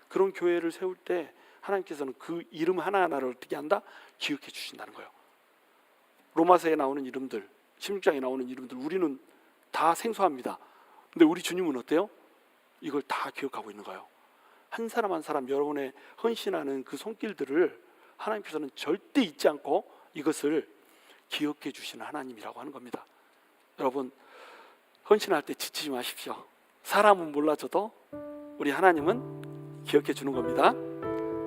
그런 교회를 세울 때 하나님께서는 그 이름 하나하나를 어떻게 한다? 기억해 주신다는 거예요. 로마서에 나오는 이름들, 16장에 나오는 이름들, 우리는 다 생소합니다. 근데 우리 주님은 어때요? 이걸 다 기억하고 있는 거예요. 한 사람 한 사람 여러분의 헌신하는 그 손길들을 하나님께서는 절대 잊지 않고 이것을 기억해 주시는 하나님이라고 하는 겁니다. 여러분, 헌신할 때 지치지 마십시오. 사람은 몰라줘도 우리 하나님은 기억해 주는 겁니다.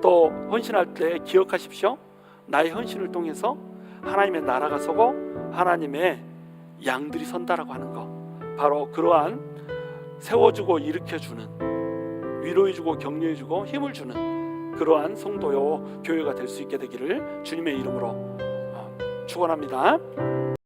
또 헌신할 때 기억하십시오. 나의 헌신을 통해서 하나님의 나라가 서고 하나님의 양들이 선다라고 하는 거, 바로 그러한 세워주고 일으켜주는, 위로해주고 격려해주고 힘을 주는 그러한 성도요 교회가 될 수 있게 되기를 주님의 이름으로 축원합니다.